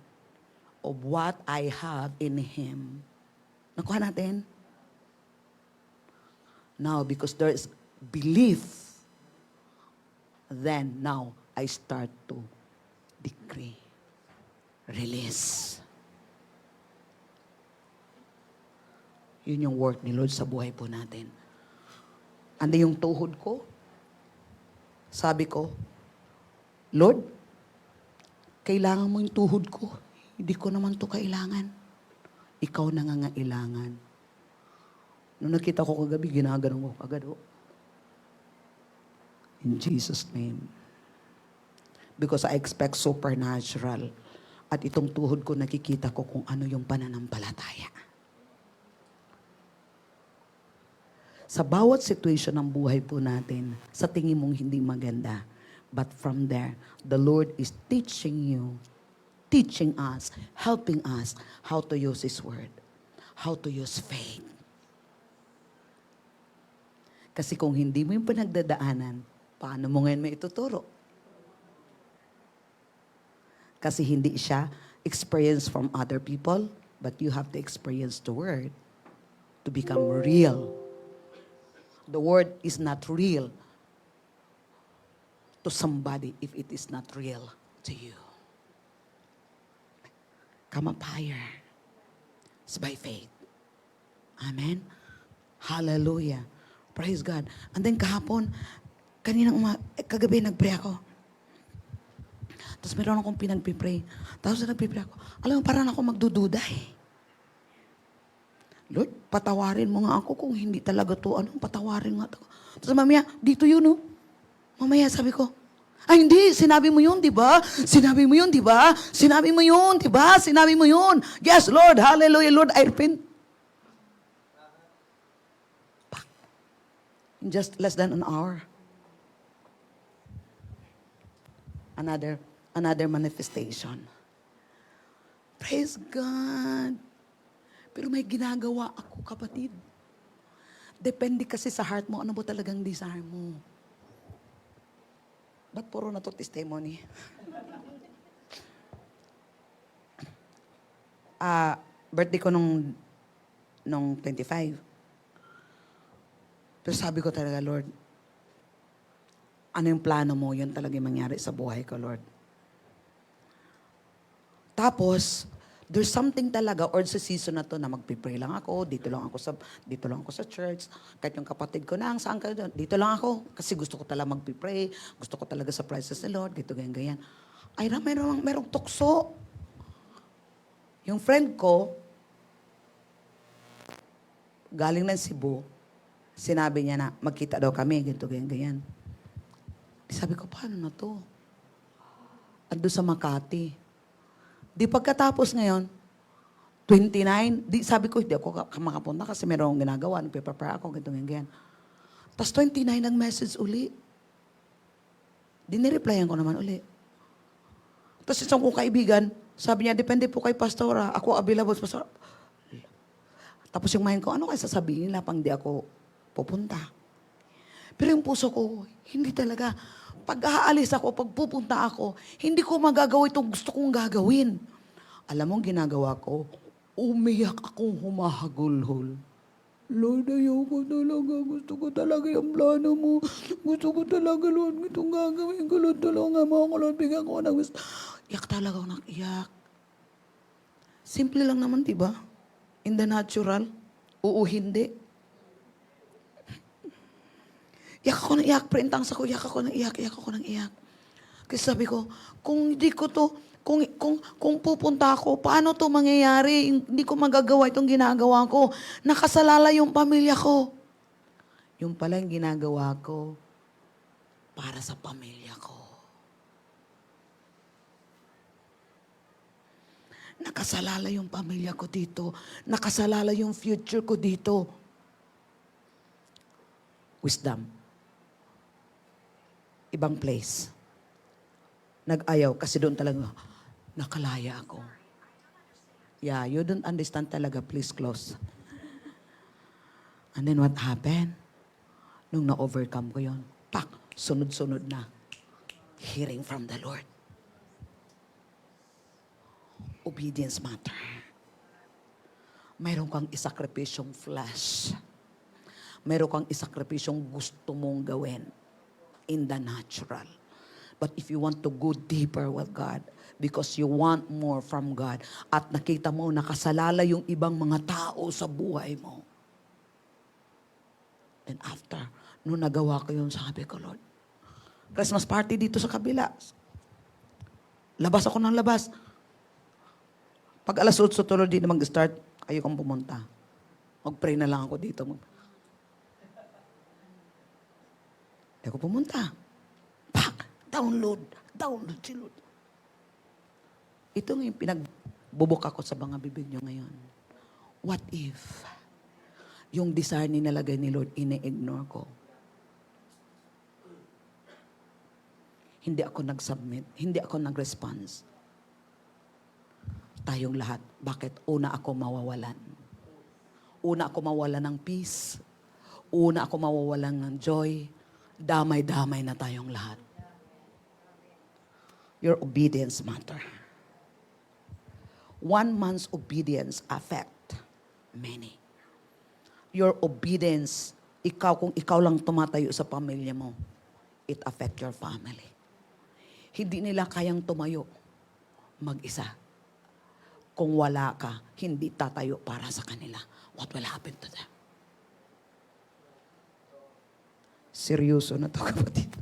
of what I have in Him. Nakuha natin? Now, because there is belief, then now I start to decree, release. Yun yung work ni Lord sa buhay po natin. Ando yung tuhod ko. Sabi ko, Lord, kailangan mo yung tuhod ko. Hindi ko naman to kailangan. Ikaw nangangailangan. Nung nakita ko kagabi, ginaganong ko agad. In Jesus' name. Because I expect supernatural. At itong tuhod ko, nakikita ko kung ano yung pananampalataya. Sa bawat situation ng buhay po natin, sa tingin mong hindi maganda, but from there, the Lord is teaching you, teaching us, helping us how to use His Word, how to use faith. Kasi kung hindi mo yung pinagdadaanan, paano mo ngayon may ituturo? Kasi hindi siya experience from other people, but you have to experience the Word to become real. The Word is not real to somebody if it is not real to you. Come up higher. It's by faith. Amen? Hallelujah. Praise God. And then kahapon, kagabi nagpray ako. Tapos meron akong pinagpipray. Tapos nagpipray ako. Alam mo, parang ako magdududa eh. Lord, patawarin mo nga ako kung hindi talaga to. Anong patawarin nga to? Tapos mamaya, dito yun, oh. Mamaya, sabi ko, ay hindi, sinabi mo yun, di ba? Sinabi mo yun, di ba? Sinabi mo yun, di ba? Sinabi mo yun. Yes, Lord, hallelujah, Lord, I repent. Pak. In just less than an hour. Another manifestation. Praise God. Pero may ginagawa ako, kapatid. Depende kasi sa heart mo, ano ba talagang desire mo. Ba't puro na to testimony? Birthday ko nung 25. Pero sabi ko talaga, Lord, ano yung plano mo? Yun talaga yung mangyari sa buhay ko, Lord. Tapos, there's something talaga, or sa season na to, na magpipray lang ako, dito lang ako sa church, kahit yung kapatid ko na, saan ka doon? Dito lang ako, kasi gusto ko talaga magpipray, gusto ko talaga sa presence ni Lord, dito, ganyan. Ay, merong tukso. Yung friend ko, galing ng Cebu, sinabi niya na, magkita daw kami, ganito, ganyan. Sabi ko, paano na to? Ando sa Makati. Di pagkatapos ngayon, 29, sabi ko, hindi ako makapunta kasi meron akong ginagawa, nagpe-prepare ako, ganito, ganyan. Tapos 29, nag-message uli. Dinireplyan ko naman uli. Tapos isang kong kaibigan, sabi niya, depende po kay Pastora, ako available sa Pastora. Tapos yung mind ko, ano kaya sasabihin nila pang di ako pupunta? Pero yung puso ko, hindi talaga. Pag aalis ako, pag pupunta ako, hindi ko magagawa itong gusto kong gagawin. Alam mo ang ginagawa ko? Umiyak akong humahagulhol. Lord, ayoko talaga. Gusto ko talaga yung plano mo. Gusto ko talaga, Lord, itong gagawin ko. Lord, tulungan mo ako, Lord, bigyan ko ng gusto. Iyak talaga ako ng iyak. Simple lang naman, diba? In the natural. Oo, hindi. Iyak ako ng iyak, printang sa ko, iyak ako ng iyak. Kasi sabi ko, kung hindi ko to, kung pupunta ako, paano to mangyayari? Hindi ko magagawa itong ginagawa ko. Nakasalala yung pamilya ko. Yung pala yung ginagawa ko para sa pamilya ko. Nakasalala yung pamilya ko dito. Nakasalala yung future ko dito. Wisdom. Ibang place. Nag-ayaw kasi doon talaga, nakalaya ako. Yeah, you don't understand talaga, please close. And then what happened? Nung na-overcome ko yon, pak, sunod-sunod na. Hearing from the Lord. Obedience matter. Mayroon kang isakripisyong flesh. Mayroon kang isakripisyong gusto mong gawin in the natural. But if you want to go deeper with God, because you want more from God, at nakita mo, nakasalala yung ibang mga tao sa buhay mo. Then after, nung nagawa ko yun, sabi ko, Lord, Christmas party dito sa kabila. Labas ako ng labas. Pag alas 8 tuloy di na mag-start, ayokong pumunta. Mag-pray na lang ako dito. Hindi ako pumunta. Pak! Download si Lord. Ito nga yung pinagbubuk ako sa mga bibig nyo ngayon. What if yung desire ninalagay ni Lord, ine-ignore ko? Hindi ako nag-submit. Hindi ako nag-response. Tayong lahat. Bakit? Una ako mawawalan. Una ako mawawalan ng peace. Una ako mawawalan ng joy. Damay-damay na tayong lahat. Your obedience matter. One man's obedience affect many. Your obedience, kung ikaw lang tumatayo sa pamilya mo, it affect your family. Hindi nila kayang tumayo mag-isa. Kung wala ka, hindi tatayo para sa kanila. What will happen to them? Seryoso na to, kapatid.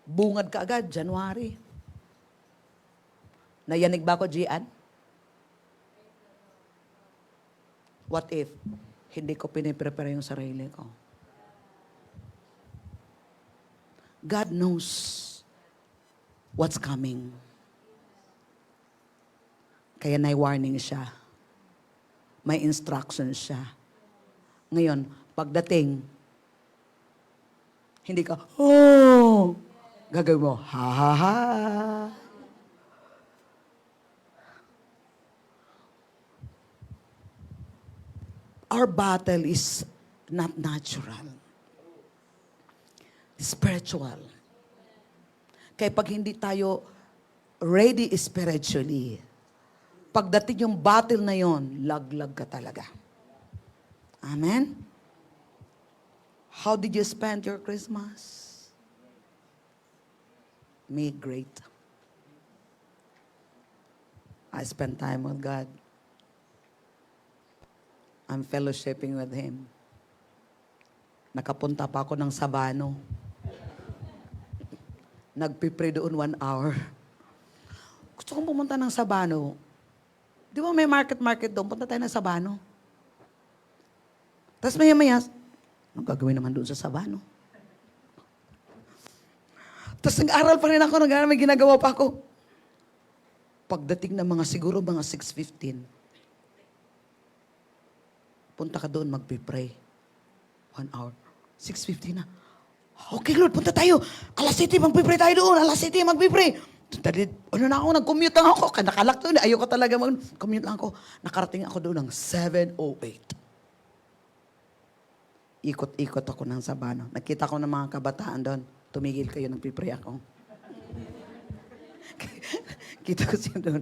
Bungad ka agad, January. Nayanig ba ako, Gian? What if hindi ko piniprepare yung sarili ko? God knows what's coming. Kaya warning siya. May instructions siya. Ngayon, pagdating, hindi ka, oh! Gagawin mo, ha ha ha. Our battle is not natural. Spiritual. Kaya pag hindi tayo ready spiritually, pagdating yung battle na yon, laglag ka talaga. Amen? How did you spend your Christmas? Me, great. I spent time with God. I'm fellowshipping with Him. Nakapunta pa ako ng Sabano. Nagpipray doon 1 hour. Gusto kong pumunta ng Sabano. Di ba may market doon? Punta tayo ng Sabano. Tapos maya-maya, anong gagawin naman doon sa Sabano? Tapos nag-aral pa rin ako, may ginagawa pa ako. Pagdating ng siguro mga 6:15, punta ka doon, magpipray. 1 hour. 6:50 na. Okay, Lord, punta tayo. 7:00, magpipray tayo doon. 7:00, magpipray. Nag-commute lang ako. Nakalak doon. Ayoko talaga mag-commute lang ako. Nakarating ako doon ng 7:08. Ikot-ikot ako ng Sabano. Nakita ko ng mga kabataan doon. Tumigil kayo, nagpipray ako. Kita ko siya doon.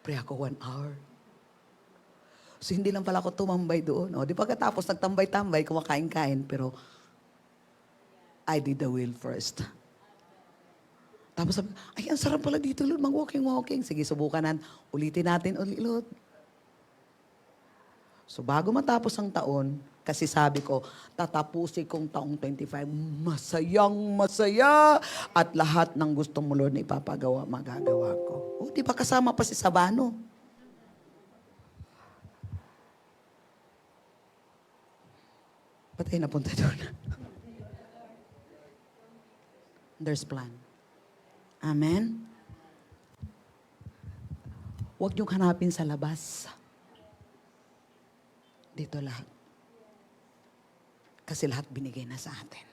Pray ako 1 hour. So, hindi lang pala ako tumambay doon. O, di pagkatapos, nagtambay-tambay, kumakain-kain, pero I did the will first. Tapos sabi, ay, ang sarap pala dito, Lord, mag-walking. Sige, subukan natin. Ulitin natin, Lord. So, bago matapos ang taon, kasi sabi ko, tatapusin kong taong 25, masaya, at lahat ng gusto mo, Lord, na ipapagawa, magagawa ko. O, di ba kasama pa si Sabano? Ba't tayo napunta doon? There's plan. Amen? Huwag niyong hanapin sa labas. Dito lahat. Kasi lahat binigay na sa atin.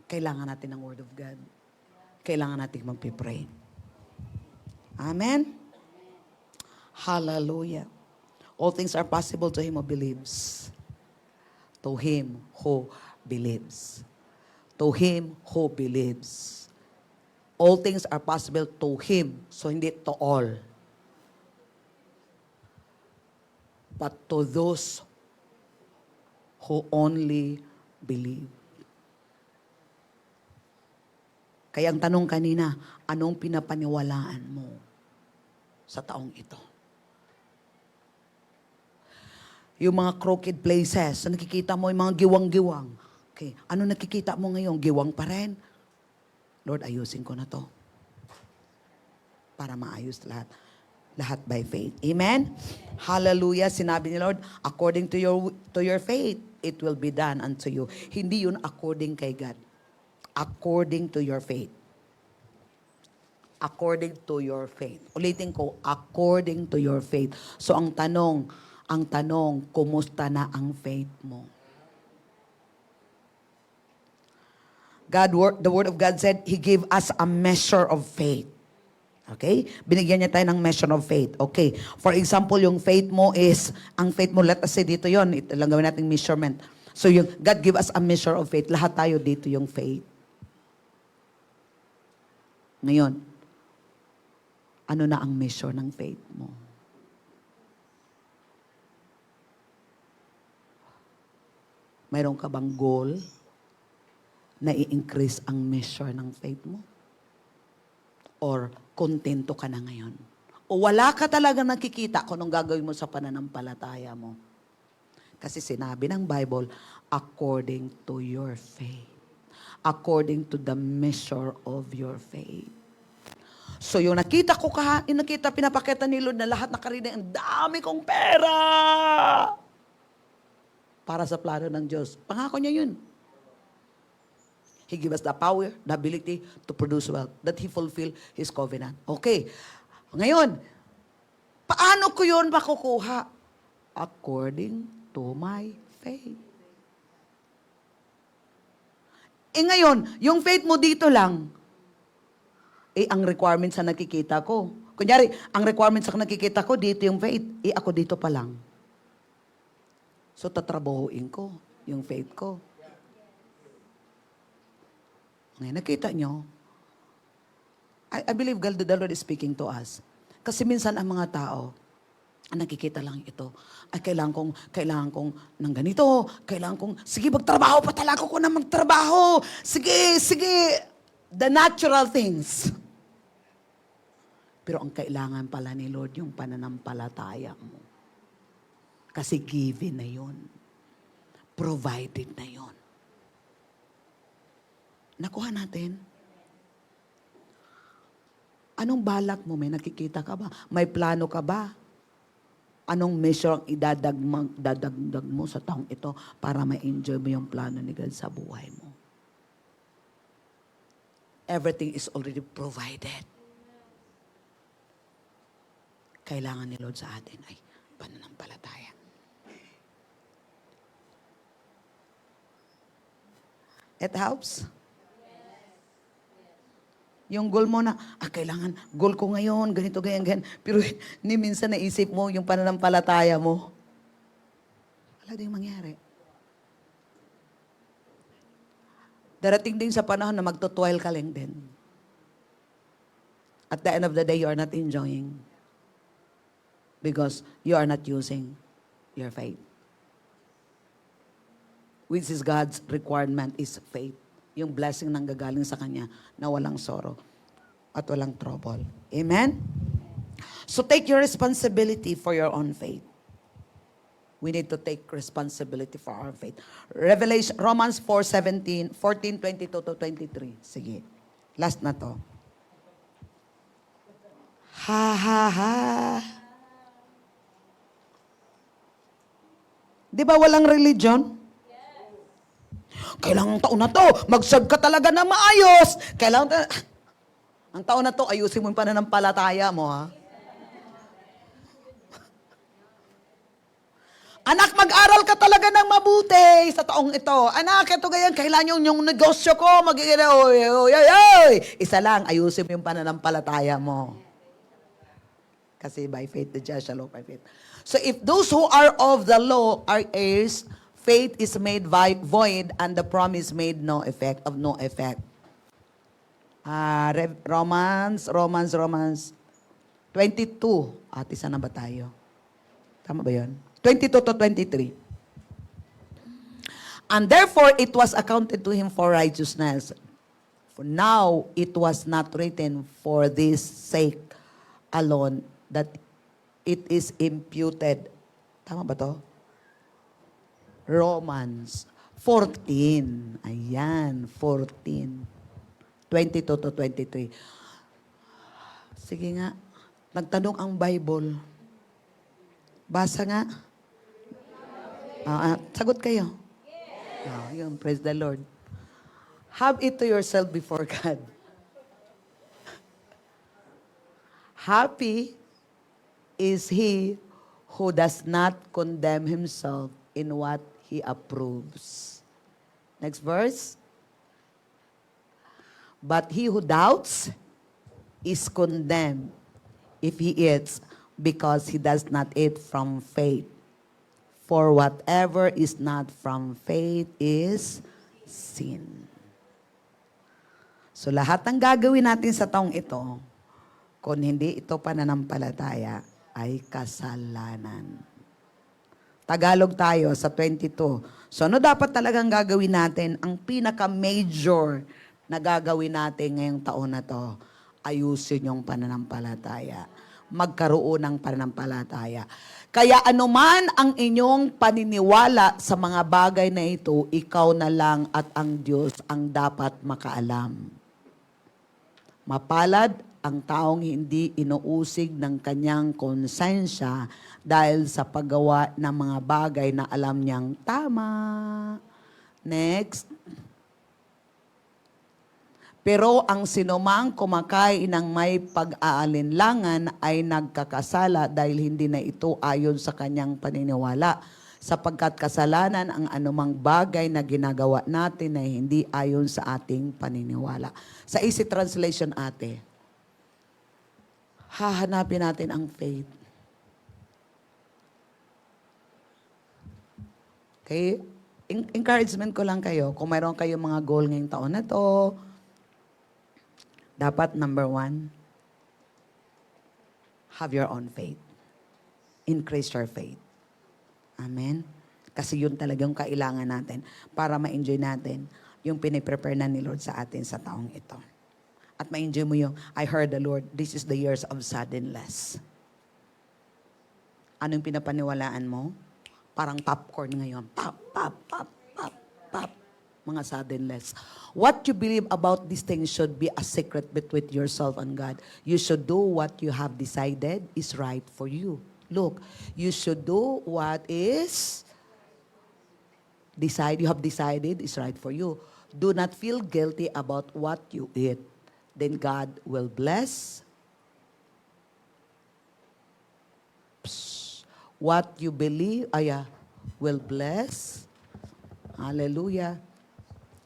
Kailangan natin ng Word of God. Kailangan natin magpipray. Amen? Hallelujah. All things are possible to him who believes. To him who believes. To him who believes. All things are possible to him. So hindi to all. But to those who only believe. Kaya ang tanong kanina, anong pinapaniwalaan mo sa taong ito? Yung mga crooked places, nakikita mo yung mga giwang-giwang. Okay, ano nakikita mo ngayon? Giwang pa rin? Lord, ayusin ko na to. Para maayos lahat. Lahat by faith. Amen? Hallelujah. Sinabi ni Lord, according to your faith, it will be done unto you. Hindi yun according kay God. According to your faith. According to your faith. Ulitin ko, according to your faith. So ang tanong, kumusta na ang faith mo? The Word of God said, He gave us a measure of faith. Okay? Binigyan niya tayo ng measure of faith. Okay. For example, yung faith mo is, ang faith mo, let us say dito yon, ito lang gawin nating measurement. So yung God give us a measure of faith. Lahat tayo dito yung faith. Ngayon, ano na ang measure ng faith mo? Mayroon ka bang goal na i-increase ang measure ng faith mo? Or kontento ka na ngayon? O wala ka talaga nakikita kung anong gagawin mo sa pananampalataya mo? Kasi sinabi ng Bible, according to your faith. According to the measure of your faith. So yung nakita ko yung pinapakita ni Lord na lahat nakarinig, ang dami kong pera! Para sa plano ng Diyos. Pangako niya yun. He gave us the power, the ability to produce wealth, that He fulfill His covenant. Okay. Ngayon, paano ko yun makukuha? According to my faith. Ngayon, yung faith mo dito lang, ang requirements sa nakikita ko. Kunyari, ang requirements sa nakikita ko, dito yung faith. Ako dito pa lang. So, tatrabahuin ko yung faith ko. Ngayon, nakita nyo, I believe God, the Lord is speaking to us. Kasi minsan ang mga tao, nakikita lang ito, ay kailangan kong ng ganito, sige, magtrabaho pa talaga ko na magtrabaho. Sige, the natural things. Pero ang kailangan pala ni Lord, yung pananampalataya mo. Kasi given na yun. Provided na yun. Nakuha natin. Anong balak mo? May nakikita ka ba? May plano ka ba? Anong measure ang idadagdag mo sa taong ito para ma-enjoy mo yung plano ni God sa buhay mo? Everything is already provided. Kailangan ni Lord sa atin ay pananampalataya. It helps. Yung goal mo na, kailangan, goal ko ngayon, ganito, ganyan. Pero ni minsan naisip mo yung pananampalataya mo. Wala din mangyari. Darating din sa panahon na magto-toil ka lang din. At the end of the day, you are not enjoying. Because you are not using your faith. Which is God's requirement is faith. Yung blessing nang gagaling sa Kanya na walang sorrow at walang trouble. Amen? So take your responsibility for your own faith. We need to take responsibility for our faith. Romans 14:22 to 23. Sige. Last na to. Ha. Di ba walang religion? Kailangan taon na to, mag-serve ka talaga na maayos. Ang taon na to, ayusin mo yung pananampalataya mo, ha? Anak, mag-aral ka talaga ng mabuti sa taong ito. Anak, ito ganyan, kailangan yung negosyo ko, isa lang, ayusin mo yung pananampalataya mo. Kasi by faith, the just shall live by faith. So if those who are of the law are heirs, faith is made void and the promise made no effect. Romans 22. Isa na ba tayo? Tama ba yun? 22 to 23. And therefore it was accounted to him for righteousness. For now it was not written for this sake alone that it is imputed. Tama ba to? Romans 14. Ayan, 14. 22 to 23. Sige nga. Nagtanong ang Bible. Basa nga. Sagot kayo. Yun, praise the Lord. Have it to yourself before God. Happy is he who does not condemn himself in what he approves. Next verse. But he who doubts is condemned if he eats, because he does not eat from faith. For whatever is not from faith is sin. So lahat ng gagawin natin sa taong ito, kung hindi ito pananampalataya, ay kasalanan. Tagalog tayo sa 22. So ano dapat talagang gagawin natin? Ang pinaka-major na gagawin natin ngayong taon na to, ayusin yung pananampalataya. Magkaroon ng pananampalataya. Kaya anuman ang inyong paniniwala sa mga bagay na ito, ikaw na lang at ang Diyos ang dapat makaalam. Mapalad ang taong hindi inuusig ng kanyang konsensya dahil sa paggawa ng mga bagay na alam niyang tama. Next. Pero ang sinumang kumakain ng may pag-aalinlangan ay nagkakasala dahil hindi na ito ayon sa kanyang paniniwala. Sapagkat kasalanan ang anumang bagay na ginagawa natin na hindi ayon sa ating paniniwala. Sa Easy Translation, ate, hahanapin natin ang faith. Okay? Encouragement ko lang kayo, kung mayroon kayong mga goal ngayong taon na to, dapat number 1, have your own faith. Increase your faith. Amen? Kasi yun talagang kailangan natin para ma-enjoy natin yung piniprepare na ni Lord sa atin sa taong ito. At ma-enjoy mo yung, I heard the Lord, this is the years of suddenless. Anong pinapaniwalaan mo? Parang popcorn ngayon. Pop, pop, pop, pop, pop. Mga suddenless. What you believe about these things should be a secret between yourself and God. You should do what you have decided is right for you. Look, you should do what is you have decided is right for you. Do not feel guilty about what you eat. Then God will bless what you believe, will bless. Hallelujah.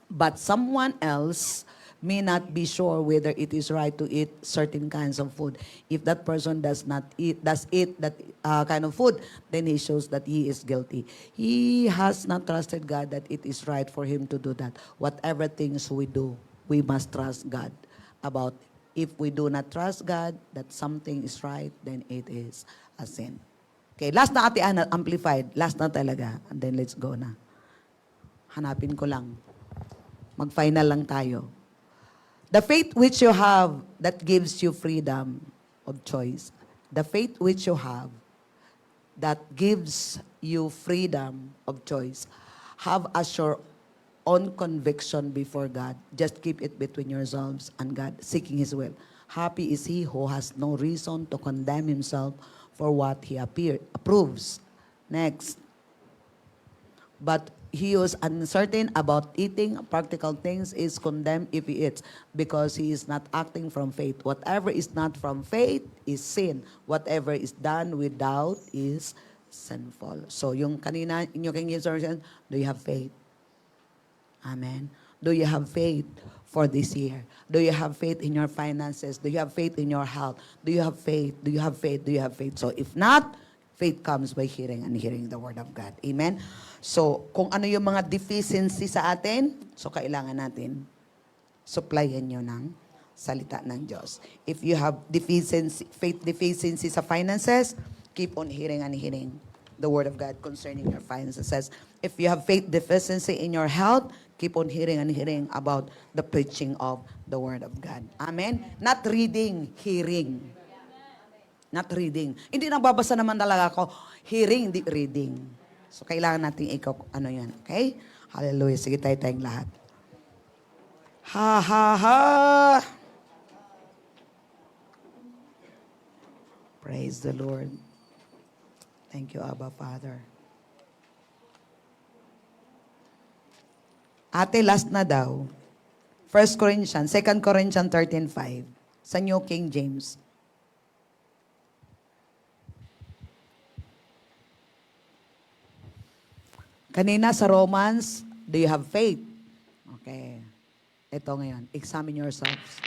But someone else may not be sure whether it is right to eat certain kinds of food. If that person does eat that kind of food, then he shows that he is guilty. He has not trusted God that it is right for him to do that. Whatever things we do, we must trust God about. If we do not trust God that something is right, then it is a sin. Okay, last na Ate Ana, amplified. Last na talaga. And then let's go na. Hanapin ko lang. Mag-final lang tayo. The faith which you have that gives you freedom of choice. The faith which you have that gives you freedom of choice. Have as your own conviction before God. Just keep it between yourselves and God, seeking His will. Happy is he who has no reason to condemn himself for what he approves. Next. But he who is uncertain about eating practical things is condemned if he eats, because he is not acting from faith. Whatever is not from faith is sin. Whatever is done with doubt is sinful. So yung kanina, in your King James Version, do you have faith? Amen. Do you have faith for this year? Do you have faith in your finances? Do you have faith in your health? Do you have faith? Do you have faith? Do you have faith? So if not, faith comes by hearing and hearing the word of God. Amen? So, kung ano yung mga deficiency sa atin, so kailangan natin supplyan nyo ng salita ng Diyos. If you have deficiency, faith deficiency sa finances, keep on hearing and hearing the word of God concerning your finances. If you have faith deficiency in your health, keep on hearing and hearing about the preaching of the word of God. Amen? Not reading, hearing. Not reading. Hindi nagbabasa naman talaga ako. Hearing, di reading. So, kailangan natin ano yan. Okay? Hallelujah. Sige tayong lahat. Ha, ha, ha. Praise the Lord. Thank you, Abba, Father. Ate, last na daw. 2 Corinthians 13:5. Sa New King James. Kanina sa Romans, do you have faith? Okay. Ito ngayon, examine yourselves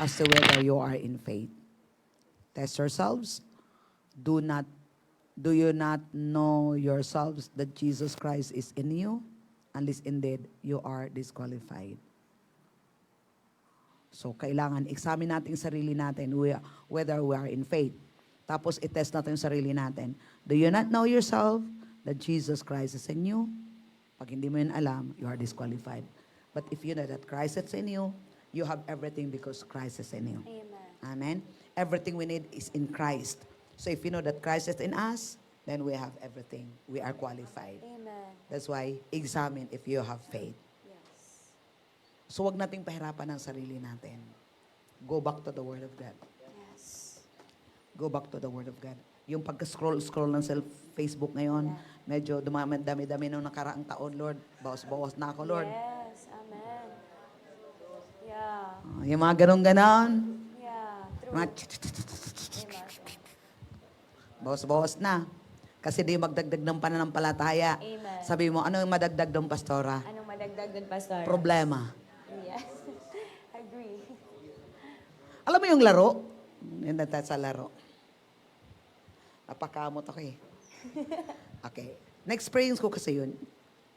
as to whether you are in faith. Test yourselves. Do you not know yourselves that Jesus Christ is in you? Unless indeed you are disqualified. So, kailangan examine natin sarili natin whether we are in faith. Tapos, itest natin yung sarili natin. Do you not know yourself that Jesus Christ is in you? Pag hindi mo yun alam, you are disqualified. But if you know that Christ is in you, you have everything because Christ is in you. Amen. Amen? Everything we need is in Christ. So if you know that Christ is in us, then we have everything. We are qualified. Amen. That's why, examine if you have faith. Yes. So wag nating pahirapan ang sarili natin. Go back to the Word of God. Yes. Go back to the Word of God. Yung pagka-scroll ng Facebook ngayon, medyo dami-dami nung nakaraang taon, Lord. Bawas-bawas na ako, Lord. Yes. Amen. Yeah. Yung mga ganon-ganon, Yeah. True. mga Amen. bawas-bawas na. Kasi di magdagdag ng pananampalataya. Amen. Sabi mo, ano yung madagdag ng pastora? Anong madagdag dun, Pastor? Problema. Yes. Agree. Alam mo yung laro? Yung sa laro. Napakamot ako eh. Okay. Na-experience ko kasi yun.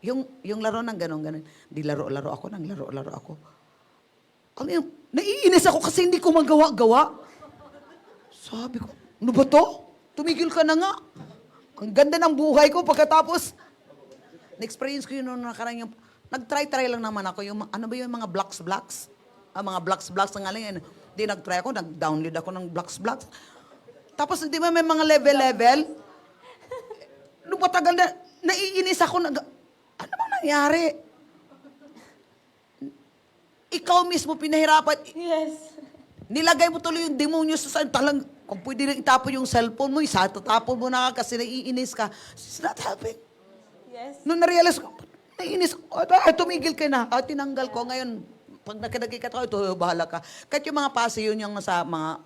Yung laro ng ganon-ganon. Di laro-laro ako, nang laro-laro ako. Ano yung, naiinis ako kasi hindi ko magawa-gawa. Sabi ko, ano ba to? Tumigil ka na nga. Ang ganda ng buhay ko pagkatapos. Na-experience ko yun nung nakarang yung, nag-try lang naman ako. Yung, ano ba yung mga blocks? Mga blocks na nga lang yun. Di nag-try ako, nag-download ako ng blocks. Tapos hindi ba may mga level? Nung matagal na, naiinis ako, ano bang nangyari? Ikaw mismo pinahirapan, Yes. nilagay mo tuloy yung demonyo sa talang, kung pwede rin itapon yung cellphone mo, tatapon mo na kasi naiinis ka. It's not helping. Yes. Nung na-realize ko, naiinis ko, tumigil ka na. Tinanggal ko ngayon. Pag nakidagay ka, ito, bahala ka. Kahit yung mga pasi yun yung sa mga,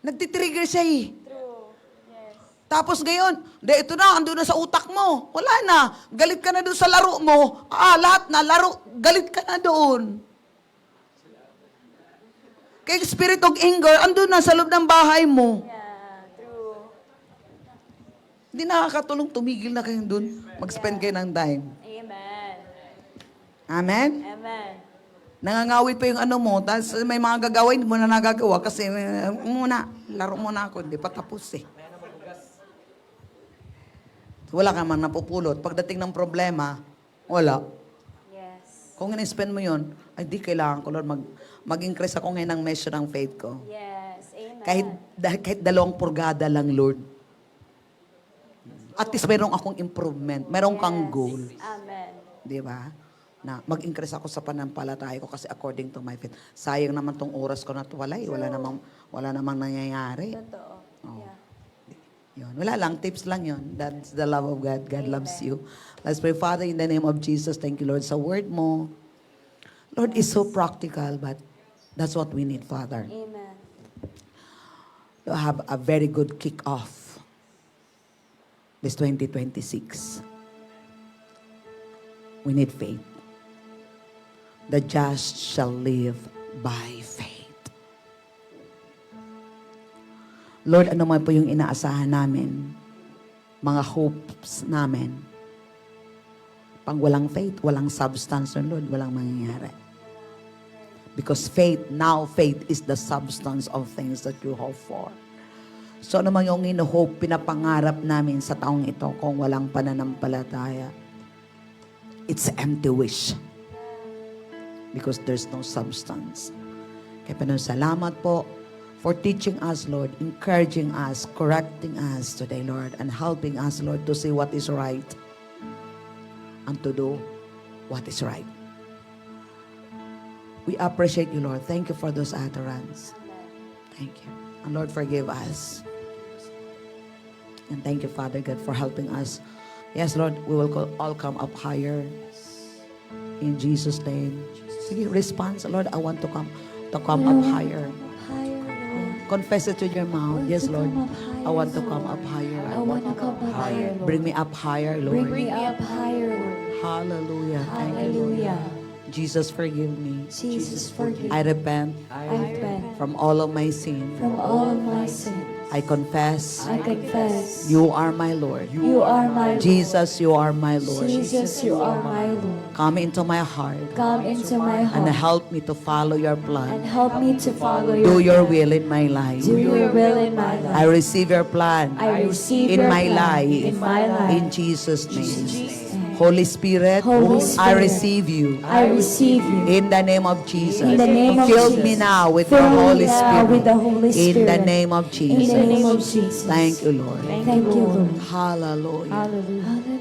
nagtitrigger siya eh. True. Yes. Tapos ngayon, ito na, ando na sa utak mo. Wala na. Galit ka na doon sa laro mo. Lahat na, laro, galit ka na doon. Kaya spirit of anger, ando na sa loob ng bahay mo. Yeah. True. Hindi nakakatulong, tumigil na kayo doon. Mag-spend kayo ng time. Amen. Amen? Amen. Nangangawit pa yung ano mo, tapos may mga gagawin, hindi mo na nagagawa kasi laro muna ako, hindi pa tapos eh. Wala ka man napupulot. Pagdating ng problema, wala. Yes. Kung in-spend mo yun, ay di kailangan ko, Lord, mag-increase ako ngayon ng measure ng faith ko. Yes. Amen. Kahit 2 purgada lang, Lord. At least mayroong akong improvement. Mayroong kang goal. Amen. Di ba? Na mag-increase ako sa panampalataya ko kasi according to my faith. Sayang naman tong oras ko na tuwalay. Wala namang nangyayari. Totoo. Oh. Yeah. Yun. Wala lang. Tips lang yun. That's the love of God. God loves you. Let's pray, Father, in the name of Jesus. Thank you, Lord, sa word mo. Lord, it's so practical, but that's what we need, Father. Amen. To have a very good kick-off this 2026. We need faith. The just shall live by faith. Lord, ano man po yung inaasahan namin, mga hopes namin, pang walang faith, walang substance, Lord, walang mangyayari. Because faith is the substance of things that you hope for. So ano man yung ino-hope, pinapangarap namin sa taong ito kung walang pananampalataya, it's empty wish. Because there's no substance. Kaya Panginoon, salamat po for teaching us, Lord, encouraging us, correcting us today, Lord, and helping us, Lord, to see what is right and to do what is right. We appreciate you, Lord. Thank you for those utterance. Thank you. And Lord, forgive us. And thank you, Father God, for helping us. Yes, Lord, we will all come up higher. In Jesus' name. Sige, response, Lord, I want to come up higher. Higher, Lord. Confess it with your mouth. Yes, Lord. I want to come up higher. I want to come up higher, Lord. Bring me up higher, Lord. Bring me up higher, Lord. Hallelujah. Thank you, Lord. Hallelujah. Jesus, forgive me. Jesus, forgive I repent I repent from all of my sin. from all of my sins. I confess I confess you are my Lord. you are my Lord. Jesus, you are my Lord. Jesus, you are my Lord. Come into my heart Come into my and heart help me to follow your and plan. help me to follow Do your plan. will in my life. Do your will in my I life. receive your plan I receive in your my plan life. in my life. In Jesus' name. Jesus' name. Holy Spirit, Holy I Spirit, receive you. I receive you. In the name of Jesus. In the name of Fill Jesus. me now with Fill your me Holy now Spirit. with the Holy In the Spirit. name of In the Jesus. name of Jesus. Thank you, Lord. Thank you, Lord. Hallelujah. Hallelujah.